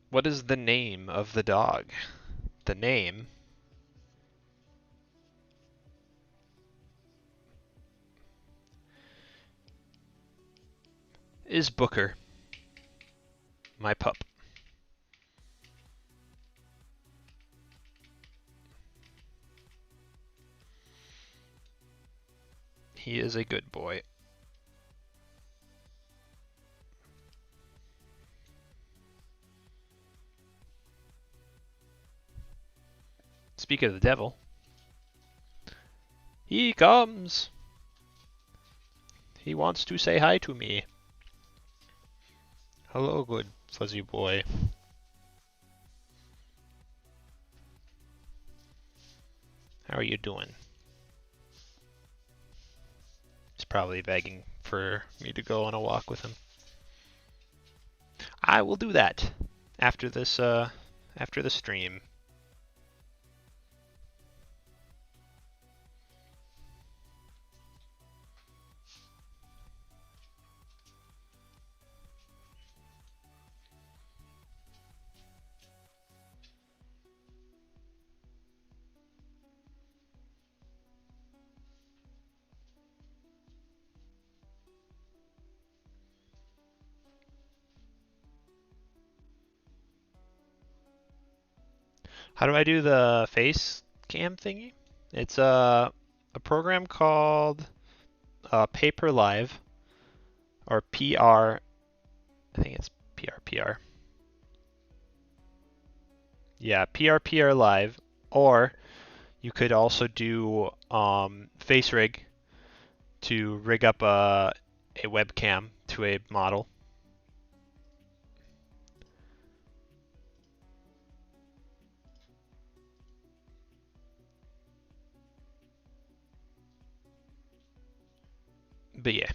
What is the name of the dog? The name is Booker, my pup. He is a good boy. Speak of the devil. He comes! He wants to say hi to me. Hello, good fuzzy boy. How are you doing? He's probably begging for me to go on a walk with him. I will do that after this, after the stream. How do I do the face cam thingy? It's a program called Paper Live, or PR. I think it's PR. Yeah, PR Live. Or you could also do Face Rig to rig up a webcam to a model. But yeah.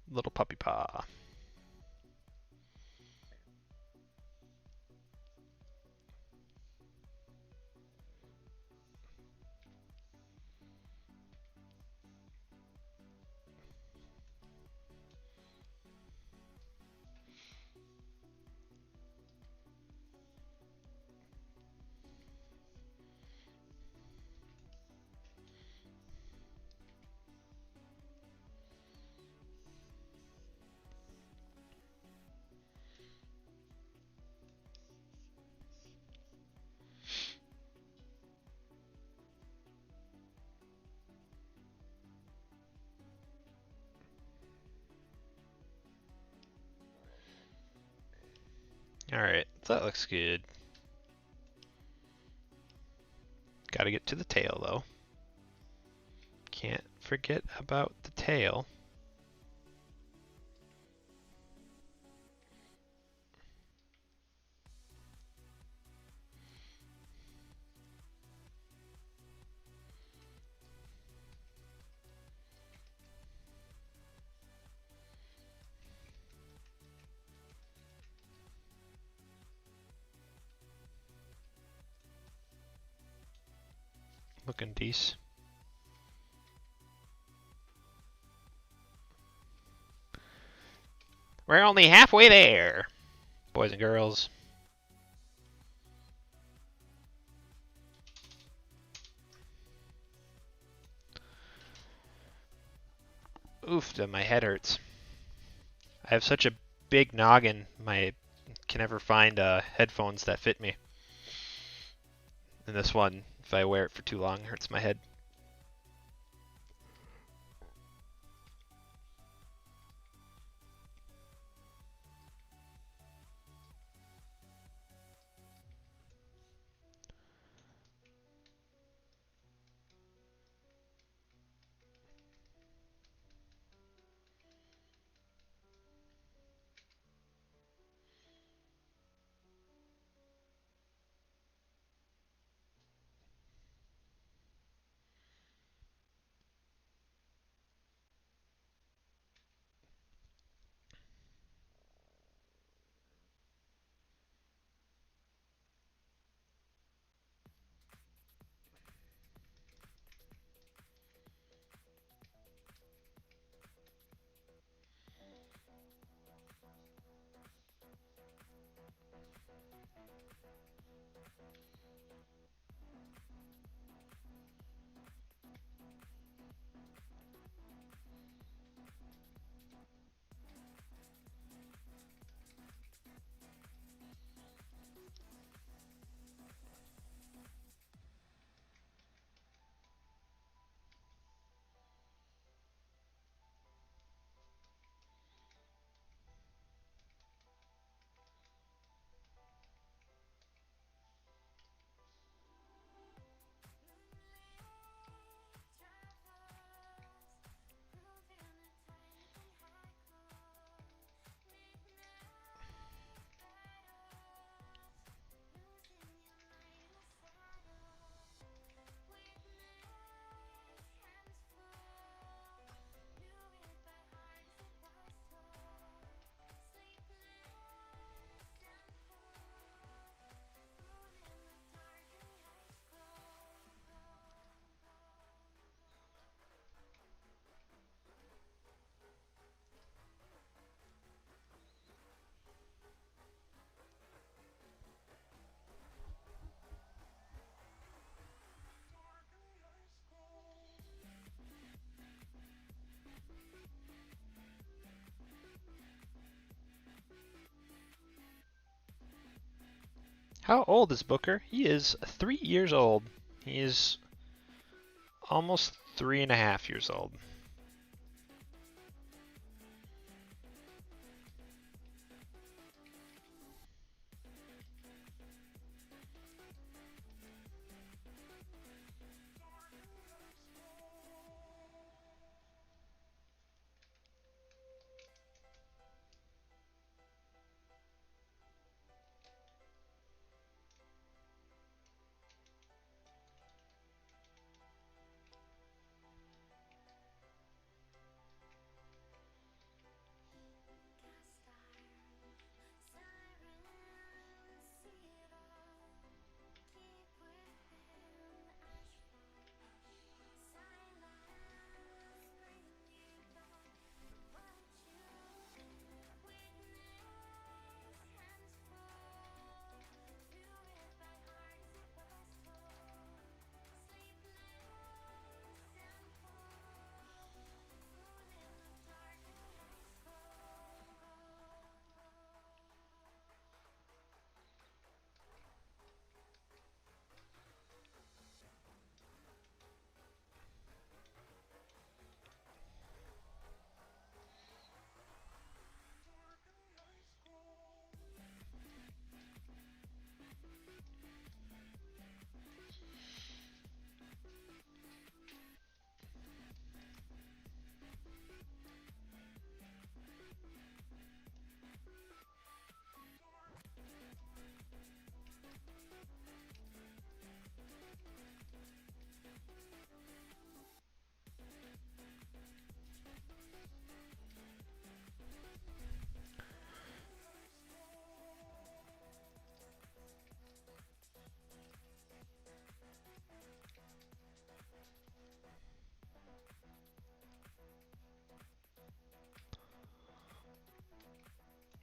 Little puppy paw. Alright, that looks good. Gotta get to the tail though. Can't forget about the tail. Looking decent. We're only halfway there, boys and girls. Oof, my head hurts. I have such a big noggin, I can never find headphones that fit me. And this one, if I wear it for too long, hurts my head. How old is Booker? He is 3 years old. He is almost 3.5 years old.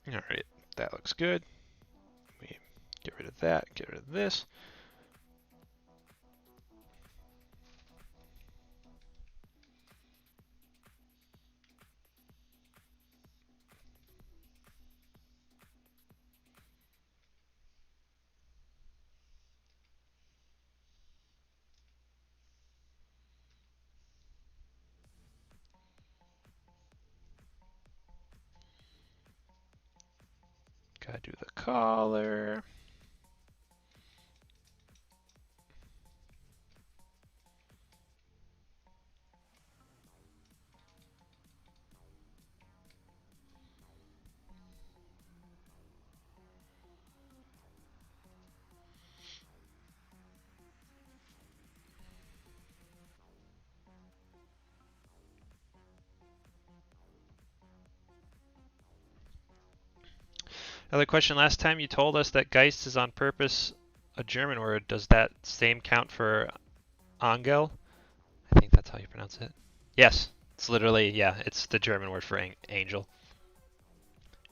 Alright, that looks good. We get rid of that, get rid of this. Gotta do the collar. Another question, last time you told us that Geist is on purpose a German word. Does that same count for Angel? I think that's how you pronounce it. Yes, it's literally, yeah, it's the German word for angel.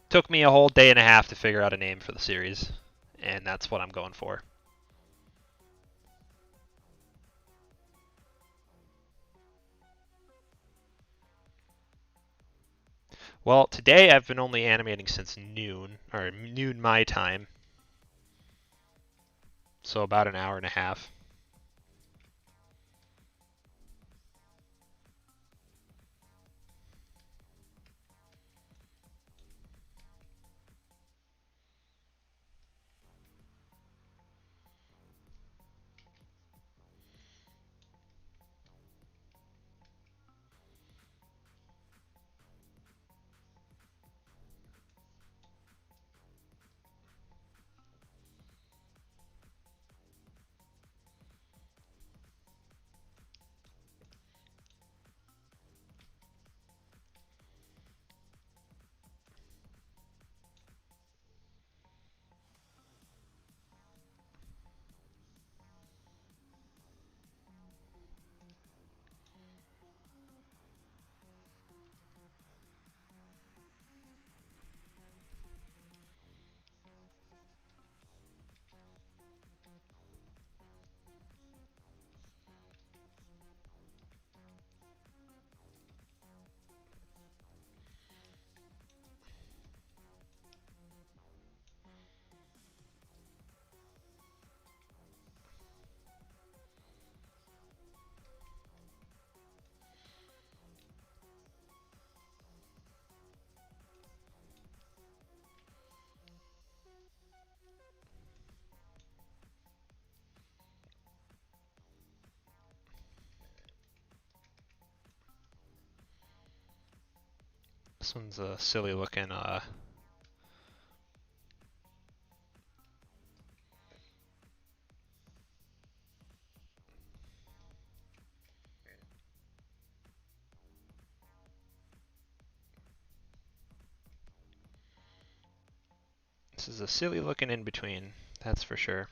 Took me a whole day and a half to figure out a name for the series, and that's what I'm going for. Well, today I've been only animating since noon, or noon my time, so about an hour and a half. This one's a silly looking this is a silly looking in between, that's for sure.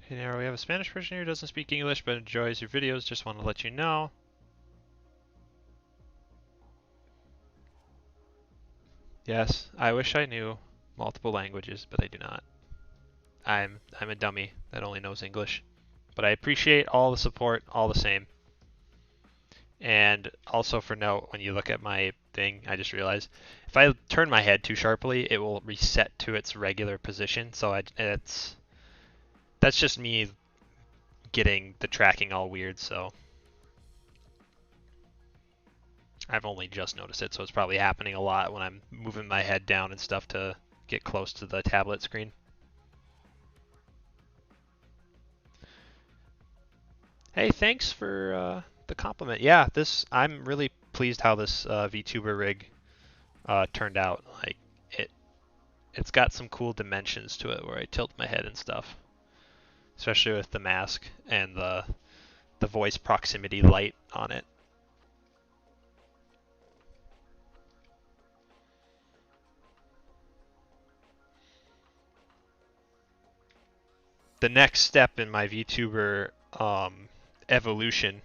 Hey Nero, we have a Spanish person here who doesn't speak English but enjoys your videos. Just want to let you know. Yes, I wish I knew multiple languages, but I do not. I'm a dummy that only knows English. But I appreciate all the support all the same. And also for note, when you look at my thing, I just realized if I turn my head too sharply, it will reset to its regular position. So that's just me getting the tracking all weird. So I've only just noticed it, so it's probably happening a lot when I'm moving my head down and stuff to get close to the tablet screen. Hey, thanks for the compliment. Yeah, I'm really pleased how this Vtuber rig turned out. Like it, it's got some cool dimensions to it where I tilt my head and stuff, especially with the mask and the voice proximity light on it. The next step in my VTuber evolution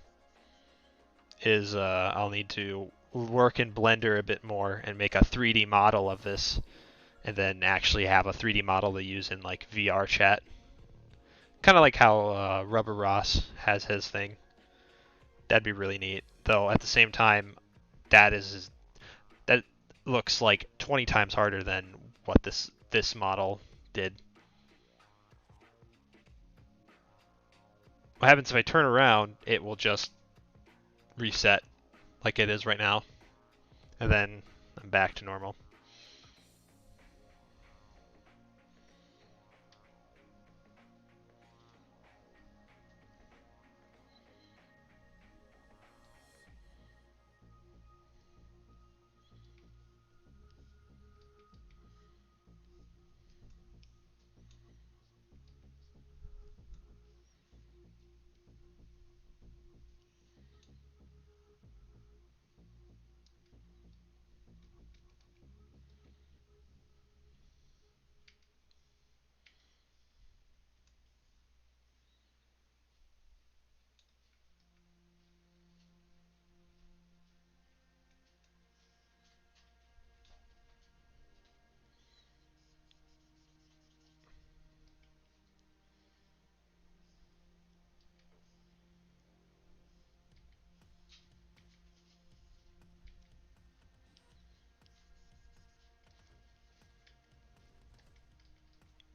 is I'll need to work in Blender a bit more and make a 3D model of this, and then actually have a 3D model to use in like VR chat. Kind of like how Rubber Ross has his thing. That'd be really neat. Though at the same time, that looks like 20 times harder than what this model did. What happens if I turn around? It will just reset like it is right now, and then I'm back to normal.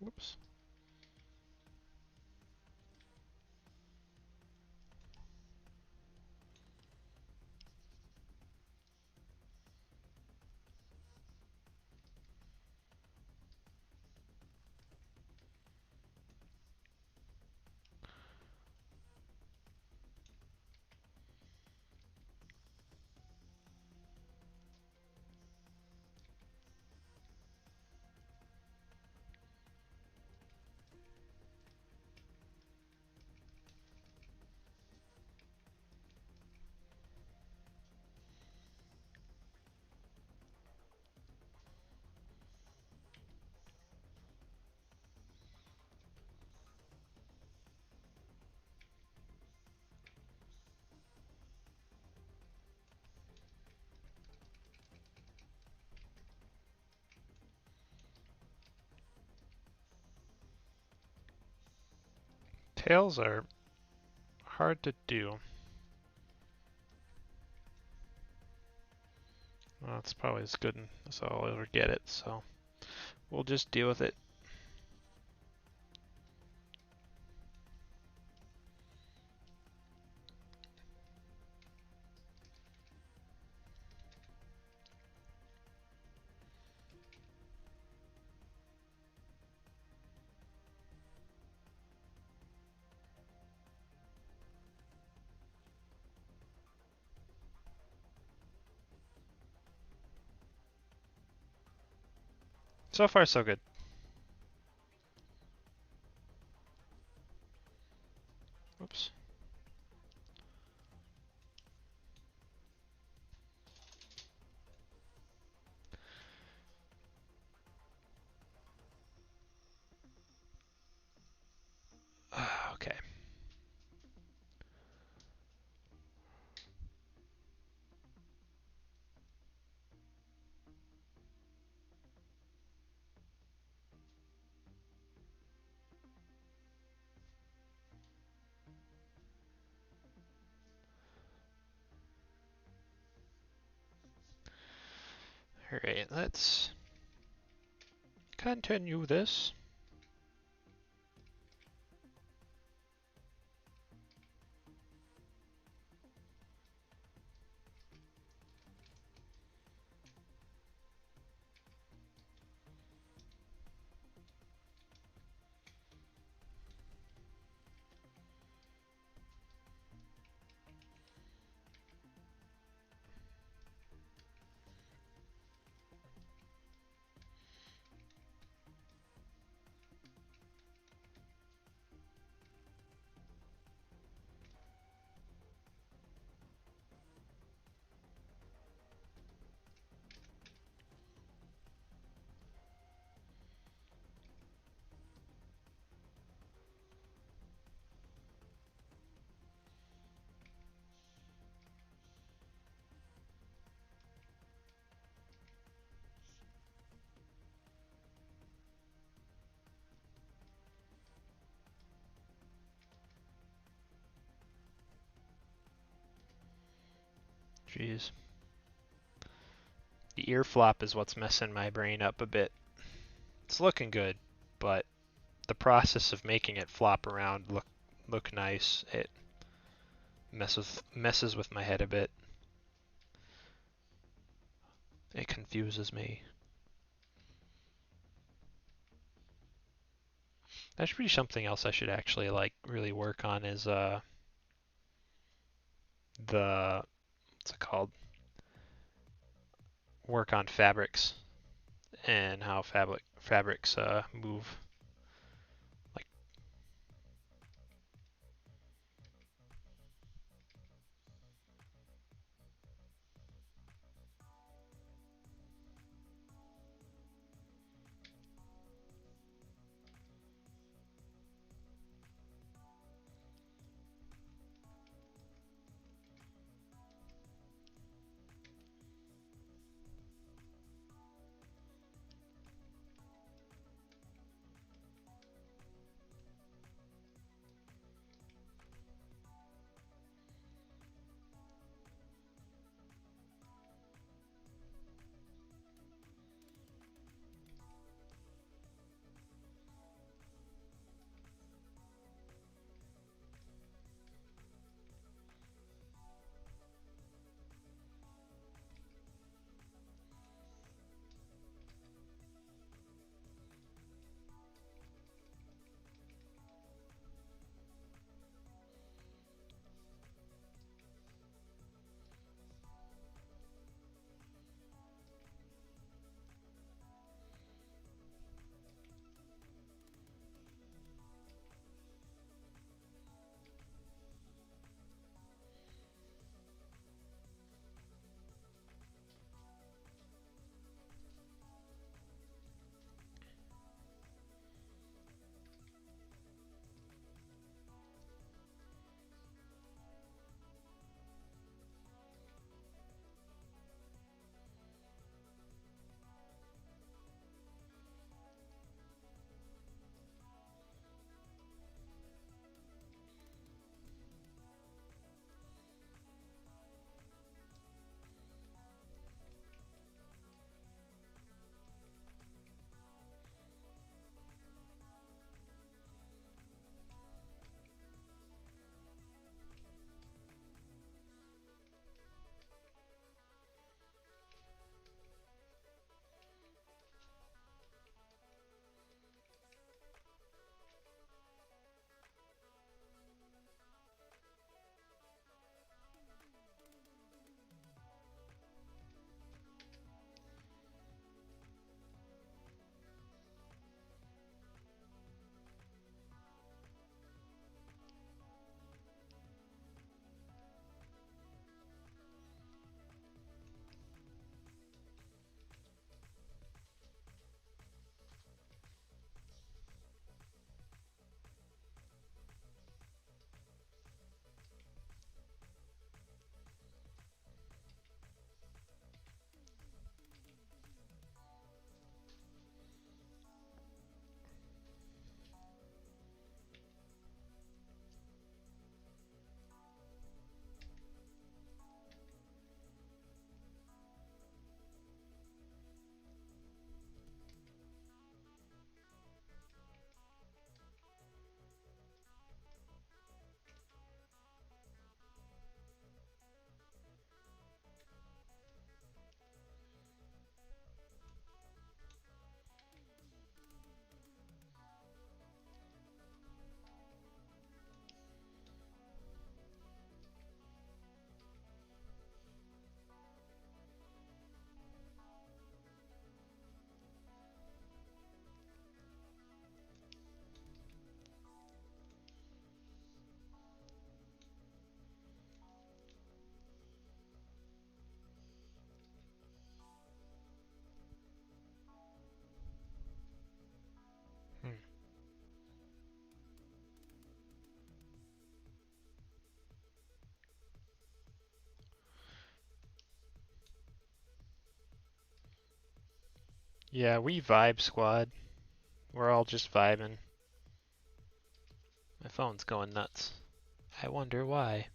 Oops. Tails are hard to do. Well, it's probably as good as I'll ever get it, so we'll just deal with it. So far, so good. Oops. Okay. Alright, let's continue this. Jeez. The ear flop is what's messing my brain up a bit. It's looking good, but the process of making it flop around look nice, it messes with my head a bit. It confuses me. That should be something else I should actually like really work on is the what's it called? Work on fabrics and how fabrics move. Like Yeah, we vibe squad. We're all just vibing. My phone's going nuts. I wonder why.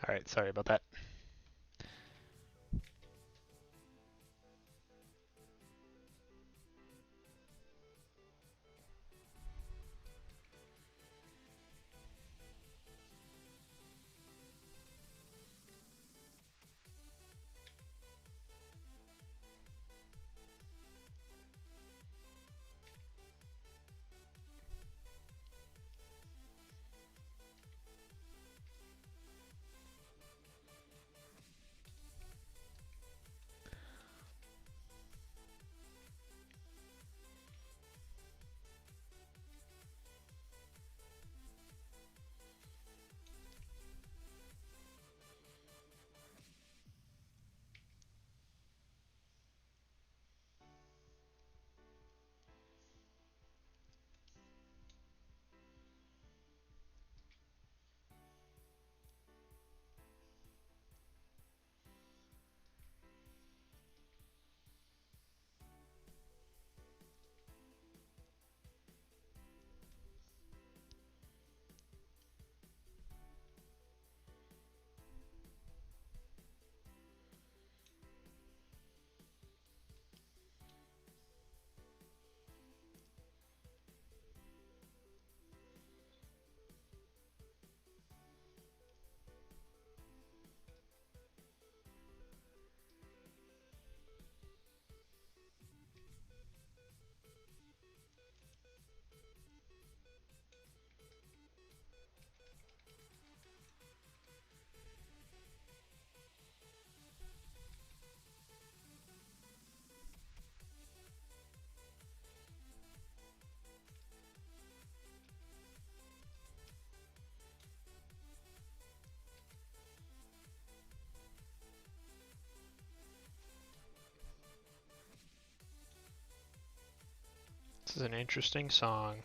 Alright, sorry about that. This is an interesting song.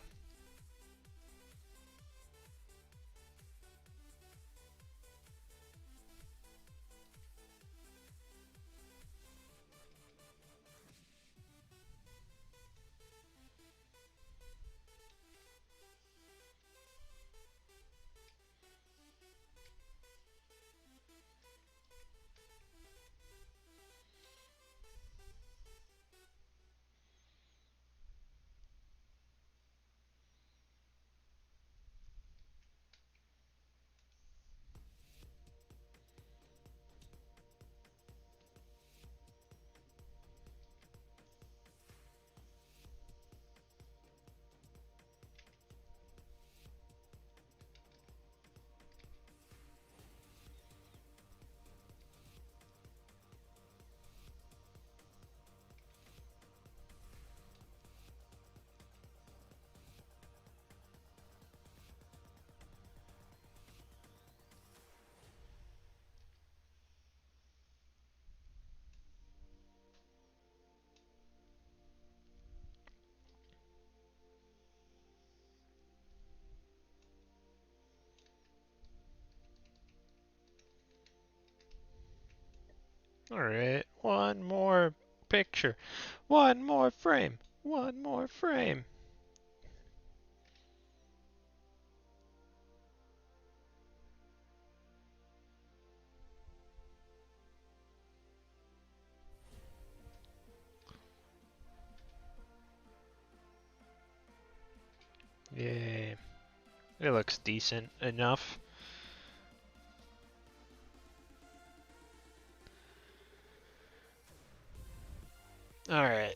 Alright, one more picture. One more frame. One more frame. Yay. It looks decent enough. All right.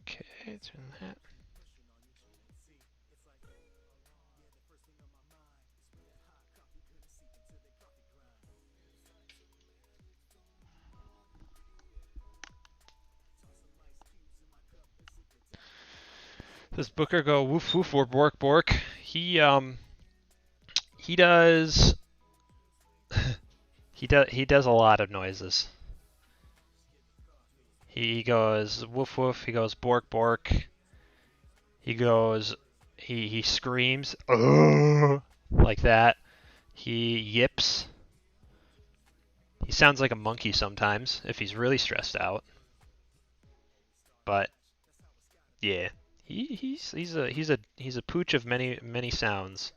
Okay, turn that. Does Booker go woof woof or bork bork? He does he does a lot of noises. He goes woof woof, he goes bork bork, he goes he screams like that. He yips. He sounds like a monkey sometimes if he's really stressed out. But yeah, he's a pooch of many sounds.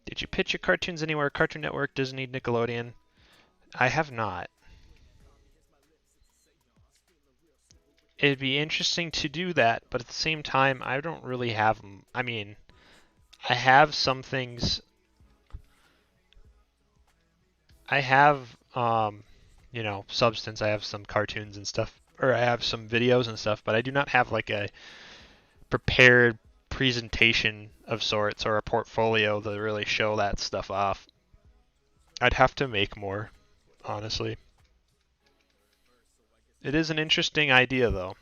Did you pitch your cartoons anywhere? Cartoon Network, Disney, Nickelodeon? I have not. It'd be interesting to do that, but at the same time, I don't really have. I mean, I have some things I have substance. I have some cartoons and stuff, or I have some videos and stuff, but I do not have like a prepared presentation of sorts or a portfolio to really show that stuff off. I'd have to make more, honestly. It is an interesting idea, though.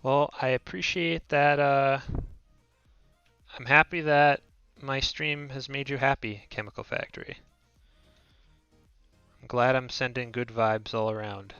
Well, I appreciate that. I'm happy that my stream has made you happy, Chemical Factory. I'm glad I'm sending good vibes all around.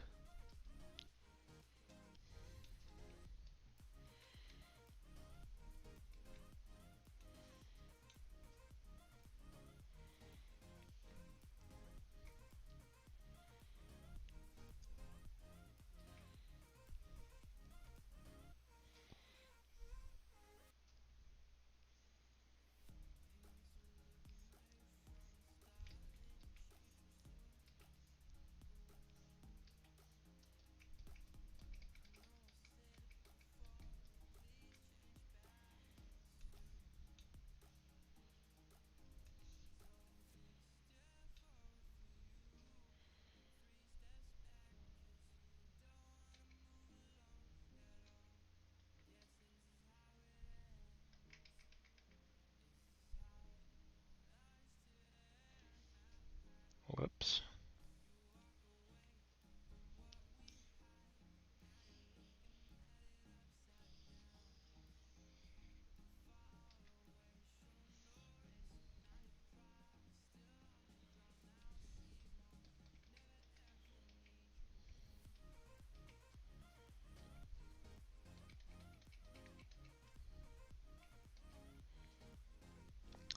Whoops.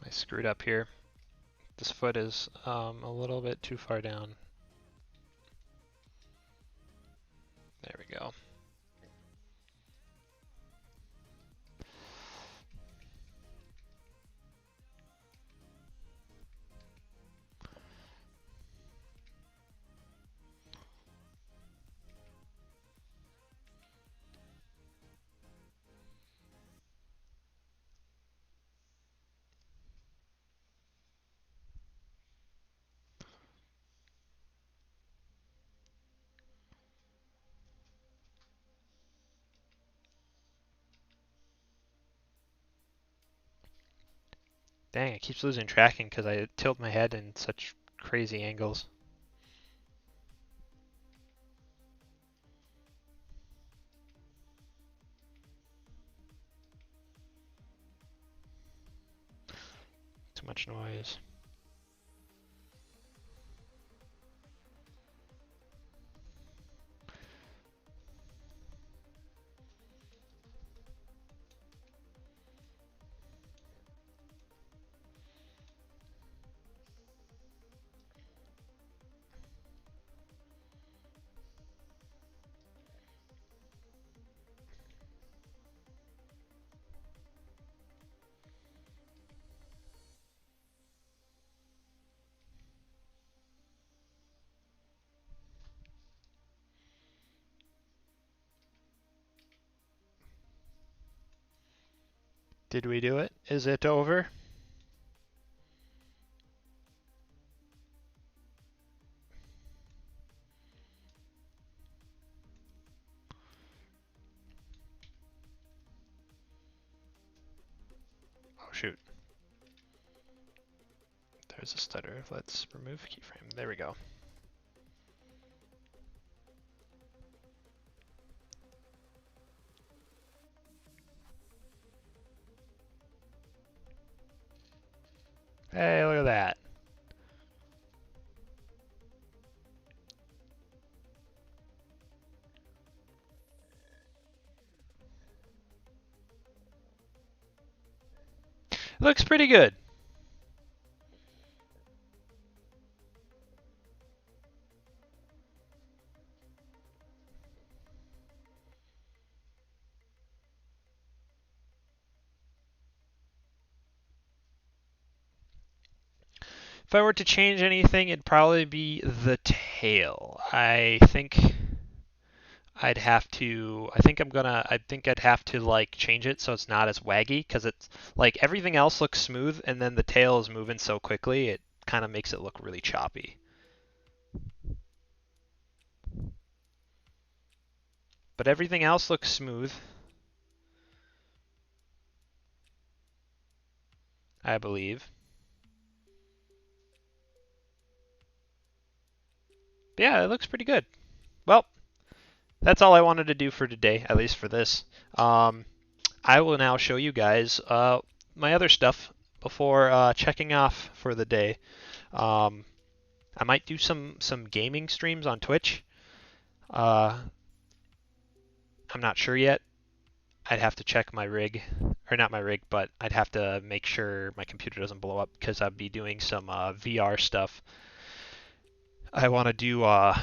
I screwed up here. This foot is a little bit too far down. There we go. Dang, it keeps losing tracking because I tilt my head in such crazy angles. much noise. Did we do it? Is it over? Oh shoot. There's a stutter. Let's remove keyframe. There we go. Hey, look at that. Looks pretty good. If I were to change anything, it'd probably be the tail. I think I'd have to. I think I'd have to like change it so it's not as waggy because it's like everything else looks smooth and then the tail is moving so quickly it kind of makes it look really choppy. But everything else looks smooth, I believe. But yeah, it looks pretty good. Well, that's all I wanted to do for today, at least for this. I will now show you guys my other stuff before checking off for the day. I might do some gaming streams on Twitch. I'm not sure yet. I'd have to check my rig, or not my rig, but I'd have to make sure my computer doesn't blow up because I'd be doing some VR stuff. I want to do. I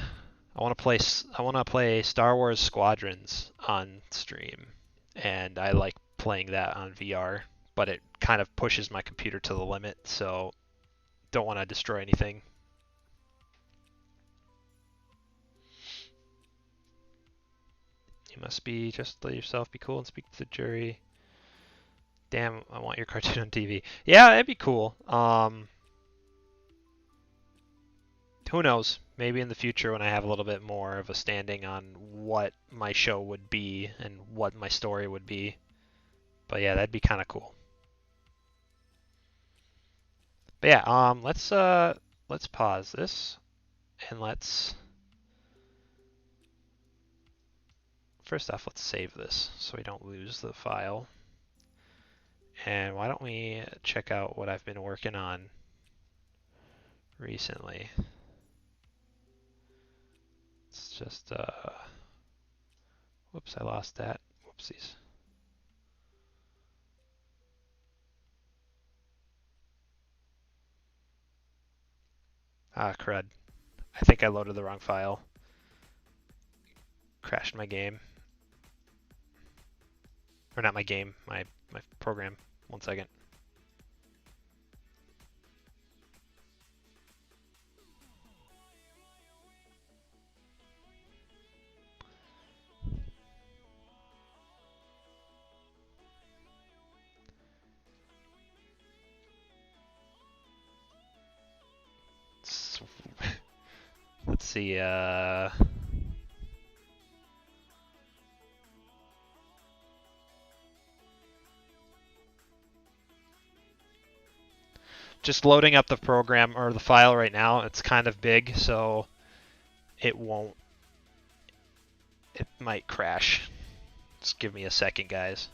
want to play Star Wars Squadrons on stream, and I like playing that on VR, but it kind of pushes my computer to the limit, so don't want to destroy anything. You must be just let yourself be cool and speak to the jury. Damn, I want your cartoon on TV. Yeah, it'd be cool. Who knows? Maybe in the future when I have a little bit more of a standing on what my show would be and what my story would be. But yeah, that'd be kind of cool. But yeah, let's pause this and let's first off let's save this so we don't lose the file. And why don't we check out what I've been working on recently? It's just whoops, I lost that. Whoopsies. Ah, crud. I think I loaded the wrong file. Crashed my game. Or not my game, my program. 1 second. Let's see, just loading up the program or the file right now. It's kind of big, so it might crash. Just give me a second, guys.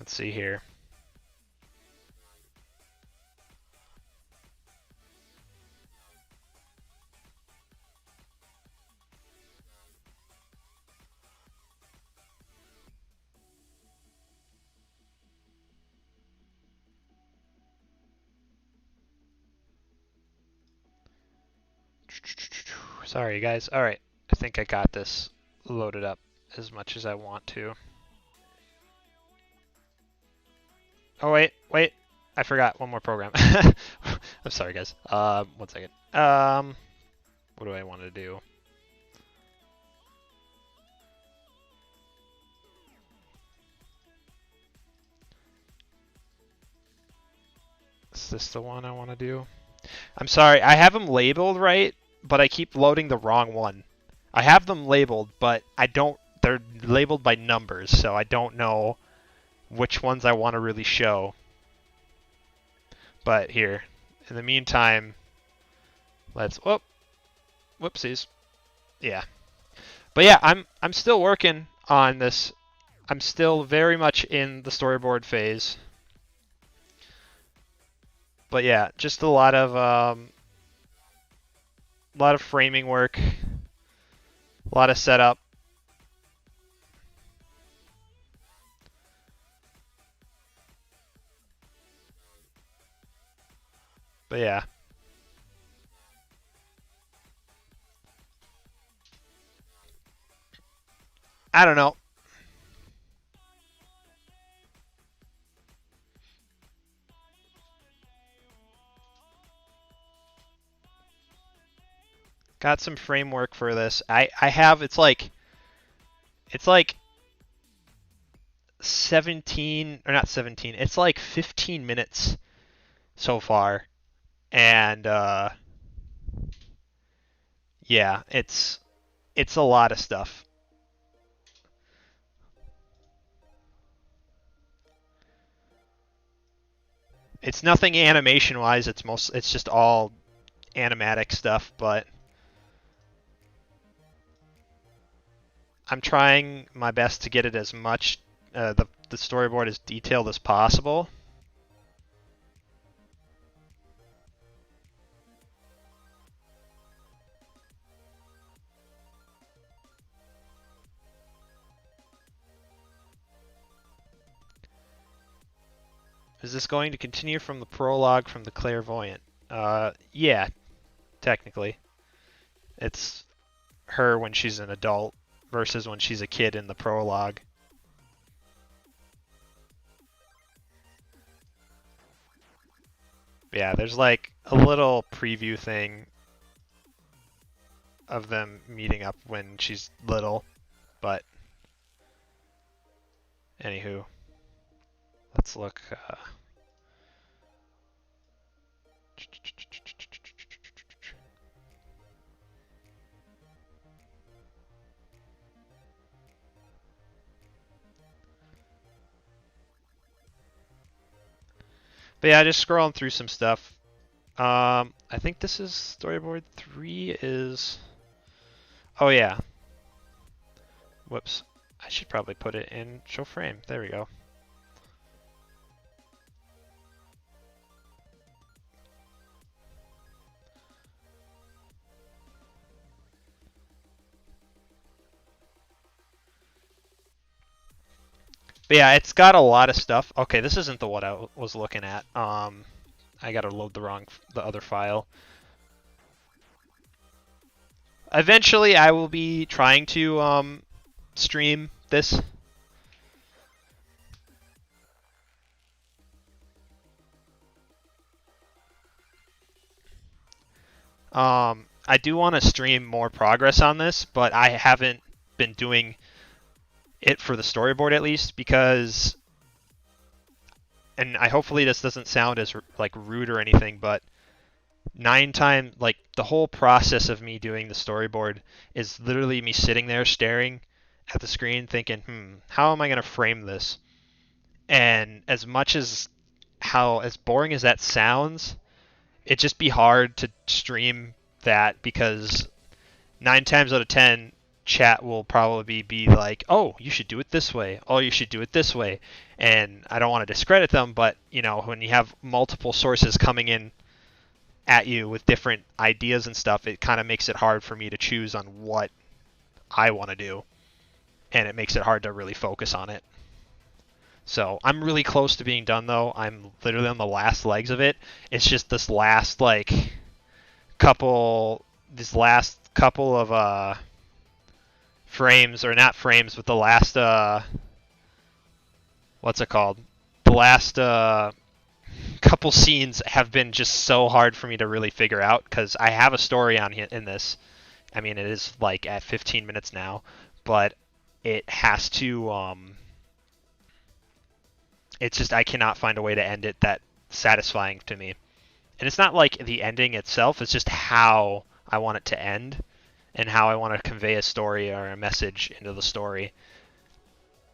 Let's see here. Sorry, guys. All right. I think I got this loaded up as much as I want to. Oh, wait. I forgot one more program. I'm sorry, guys. 1 second. What do I want to do? Is this the one I want to do? I'm sorry, I have them labeled right, but I keep loading the wrong one. I have them labeled, but I don't. They're labeled by numbers, so I don't know which ones I want to really show. But here, in the meantime, let's. Whoopsies. Yeah. But yeah, I'm still working on this. I'm still very much in the storyboard phase. But yeah, just a lot of framing work, a lot of setup. But yeah. I don't know. Got some framework for this. I have it's like 17 or not 17. It's like 15 minutes so far. And yeah, it's a lot of stuff. It's nothing animation wise, it's just all animatic stuff, but I'm trying my best to get it as much the storyboard as detailed as possible. Is this going to continue from the prologue from the clairvoyant? Yeah, technically. It's her when she's an adult versus when she's a kid in the prologue. Yeah, there's like a little preview thing of them meeting up when she's little, but anywho, let's look. But yeah, just scrolling through some stuff. I think this is storyboard 3 is... Oh yeah. Whoops. I should probably put it in show frame. There we go. But yeah, it's got a lot of stuff. Okay, this isn't the one I was looking at. I gotta load the other file. Eventually, I will be trying to stream this. I do want to stream more progress on this, but I haven't been doing it for the storyboard at least because, and I hopefully this doesn't sound as like rude or anything, but like the whole process of me doing the storyboard is literally me sitting there staring at the screen thinking, how am I going to frame this? And as much as as boring as that sounds, it'd just be hard to stream that because 9 times out of 10, chat will probably be like, "Oh, you should do it this way. Oh, you should do it this way." And I don't want to discredit them, but when you have multiple sources coming in at you with different ideas and stuff, it kind of makes it hard for me to choose on what I want to do, and it makes it hard to really focus on it. So I'm really close to being done, though. I'm literally on the last legs of it. It's just this last last couple of frames, or not frames, but the last what's it called? The last couple scenes have been just so hard for me to really figure out, because I have a story in this. I mean, it is like at 15 minutes now, but it has to it's just I cannot find a way to end it that satisfying to me. And it's not like the ending itself, it's just how I want it to end and how I want to convey a story or a message into the story.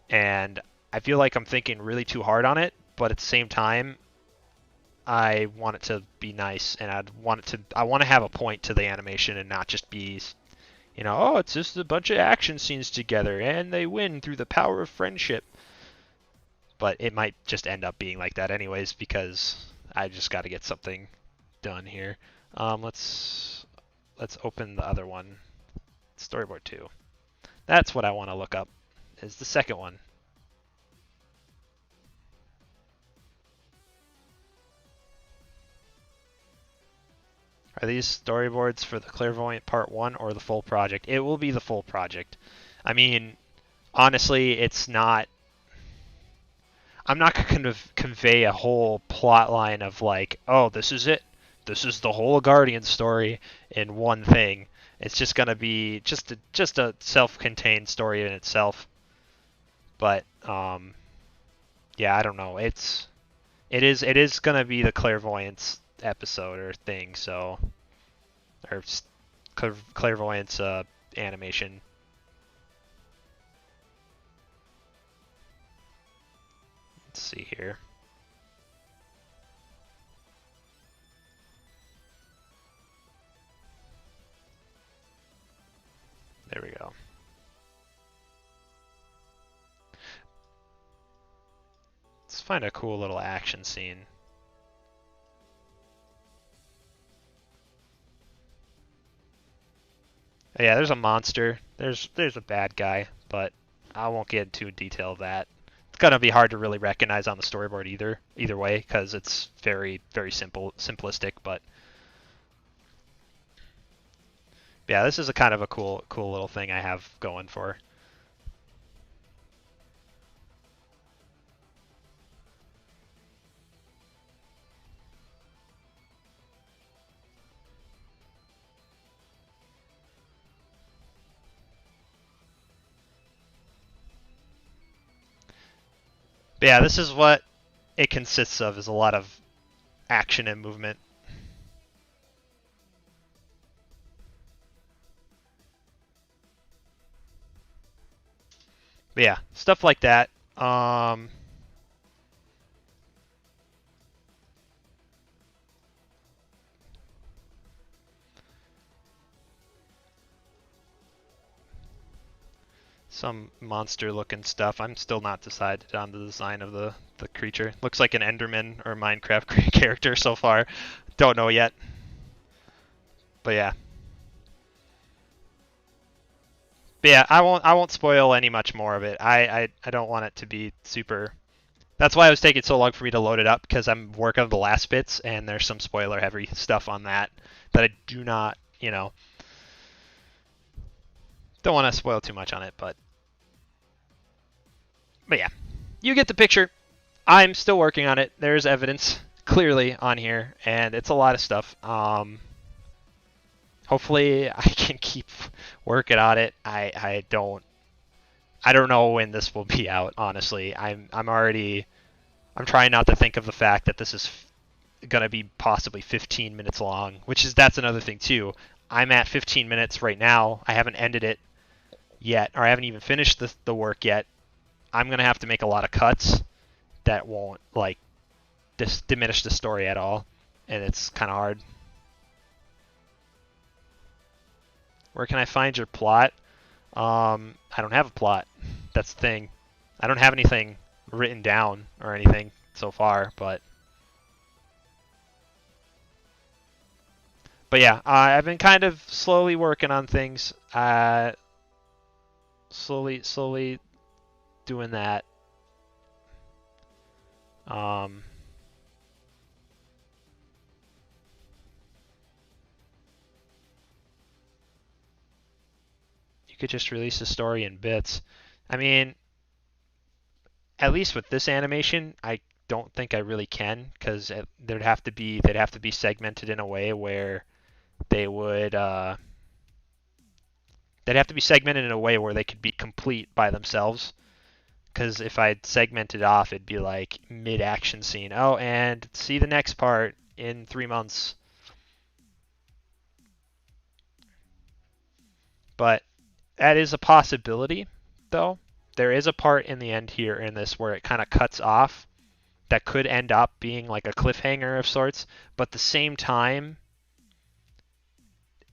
And I feel like I'm thinking really too hard on it, but at the same time, I want it to be nice, and I want to have a point to the animation and not just be, oh, it's just a bunch of action scenes together and they win through the power of friendship. But it might just end up being like that anyways, because I just got to get something done here. Let's open the other one, storyboard 2. That's what I want to look up, is the second one. Are these storyboards for the Clairvoyant Part 1 or the full project? It will be the full project. I mean, honestly, it's not... I'm not going to convey a whole plot line of like, oh, this is it. This is the whole Guardian story in one thing. It's just going to be just a self-contained story in itself. But yeah, I don't know. It is going to be the Clairvoyance episode or thing, so, or Clairvoyance animation. Let's see here. There we go. Let's find a cool little action scene. Yeah, there's a monster. There's a bad guy, but I won't get into detail of that. It's gonna be hard to really recognize on the storyboard either way, because it's very simplistic. But yeah, this is a kind of a cool little thing I have going for. But yeah, this is what it consists of, is a lot of action and movement. But yeah, stuff like that. Some monster-looking stuff. I'm still not decided on the design of the creature. Looks like an Enderman or Minecraft character so far. Don't know yet. But yeah. But yeah, I won't spoil any much more of it. I don't want it to be super. That's why it was taking so long for me to load it up, because I'm working on the last bits and there's some spoiler heavy stuff on that I do not, don't want to spoil too much on it, but yeah, you get the picture. I'm still working on it. There's evidence clearly on here, and it's a lot of stuff. Hopefully I can keep working on it. I don't know when this will be out, honestly. I'm trying not to think of the fact that this is going to be possibly 15 minutes long, that's another thing too. I'm at 15 minutes right now. I haven't ended it yet, or I haven't even finished the work yet. I'm going to have to make a lot of cuts that won't diminish the story at all, and it's kind of hard. Where can I find your plot? I don't have a plot. That's the thing. I don't have anything written down or anything so far, but yeah, I've been kind of slowly working on things. Slowly doing that. Um, you could just release a story in bits. I mean, at least with this animation, I don't think I really can because they'd have to be segmented in a way where they would they'd have to be segmented in a way where they could be complete by themselves. Because if I'd segmented off, it'd be like mid-action scene. Oh, and see the next part in 3 months. But that is a possibility, though. There is a part in the end here in this where it kind of cuts off that could end up being like a cliffhanger of sorts, but at the same time,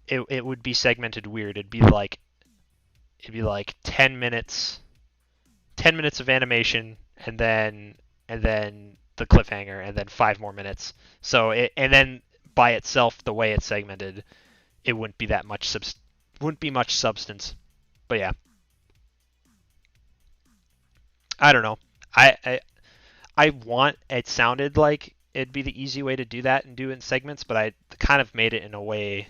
it would be segmented weird. It'd be like 10 minutes of animation and then the cliffhanger and then 5 more minutes. So and then by itself the way it's segmented, it wouldn't be much substance. But yeah, I don't know. I want it sounded like it'd be the easy way to do that and do it in segments, but I kind of made it in a way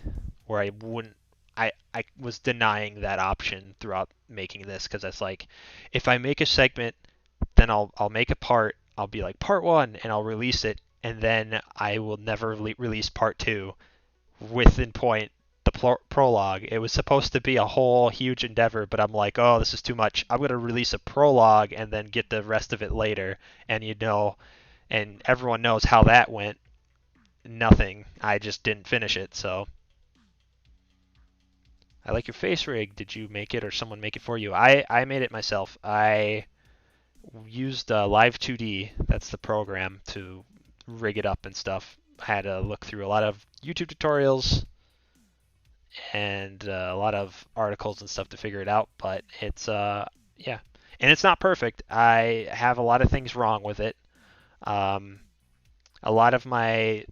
where I wouldn't. I was denying that option throughout making this because it's like if I make a segment, then I'll make a part. I'll be like part one, and I'll release it, and then I will never release part two within point the prologue. It was supposed to be a whole huge endeavor, but I'm like, oh, this is too much. I'm gonna release a prologue and then get the rest of it later, and and everyone knows how that went. Nothing. I just didn't finish it. So I like your face rig. Did you make it or someone make it for you? I made it myself. I used Live 2D. That's the program to rig it up and stuff. I had to look through a lot of YouTube tutorials and a lot of articles and stuff to figure it out. But it's yeah, and it's not perfect. I have a lot of things wrong with it. Um, a lot of my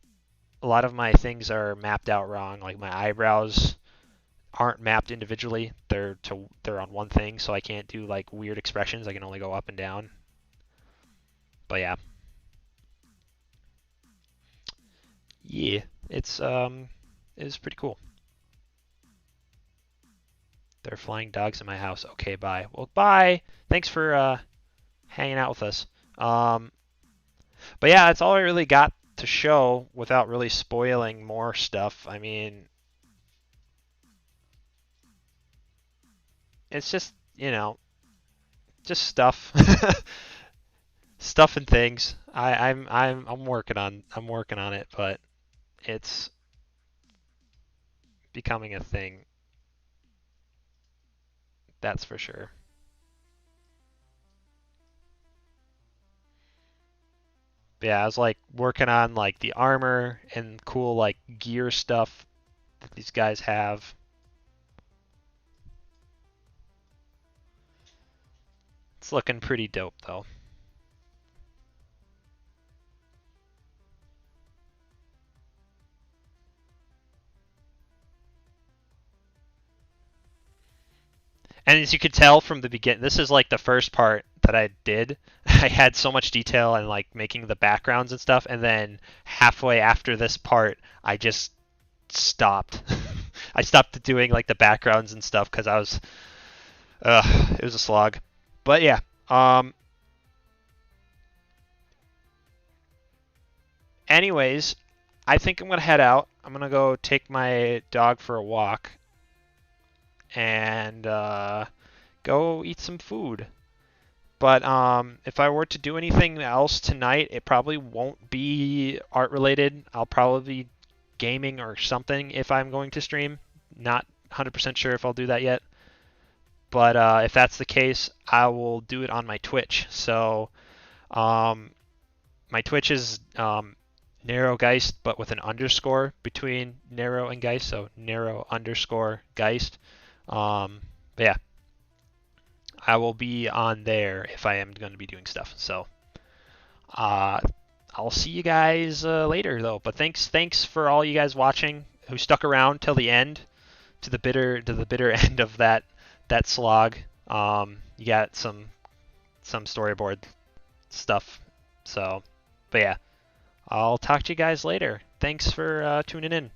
things are mapped out wrong. Like my eyebrows aren't mapped individually. They're on one thing, so I can't do like weird expressions. I can only go up and down. But yeah, yeah, it's pretty cool. There are flying dogs in my house. Okay, bye. Well, bye. Thanks for hanging out with us. Um, but yeah, that's all I really got to show without really spoiling more stuff. I mean, it's just just stuff, stuff and things. I'm working on it, but it's becoming a thing. That's for sure. But yeah, I was like working on like the armor and cool like gear stuff that these guys have. It's looking pretty dope though. And as you could tell from the beginning, this is like the first part that I did. I had so much detail and like making the backgrounds and stuff, and then halfway after this part, I just stopped. I stopped doing like the backgrounds and stuff because it was a slog. But yeah, anyways, I think I'm gonna head out. I'm gonna go take my dog for a walk and go eat some food. But if I were to do anything else tonight, it probably won't be art related. I'll probably be gaming or something if I'm going to stream. Not 100% sure if I'll do that yet. But if that's the case, I will do it on my Twitch. So um, my Twitch is Narrow Geist, but with an underscore between Narrow and Geist. So Narrow underscore Geist. But yeah, I will be on there if I am going to be doing stuff. So uh, I'll see you guys later though. But thanks for all you guys watching who stuck around till the end, to the bitter end of that slog. You got some storyboard stuff. So, but yeah, I'll talk to you guys later. Thanks for tuning in.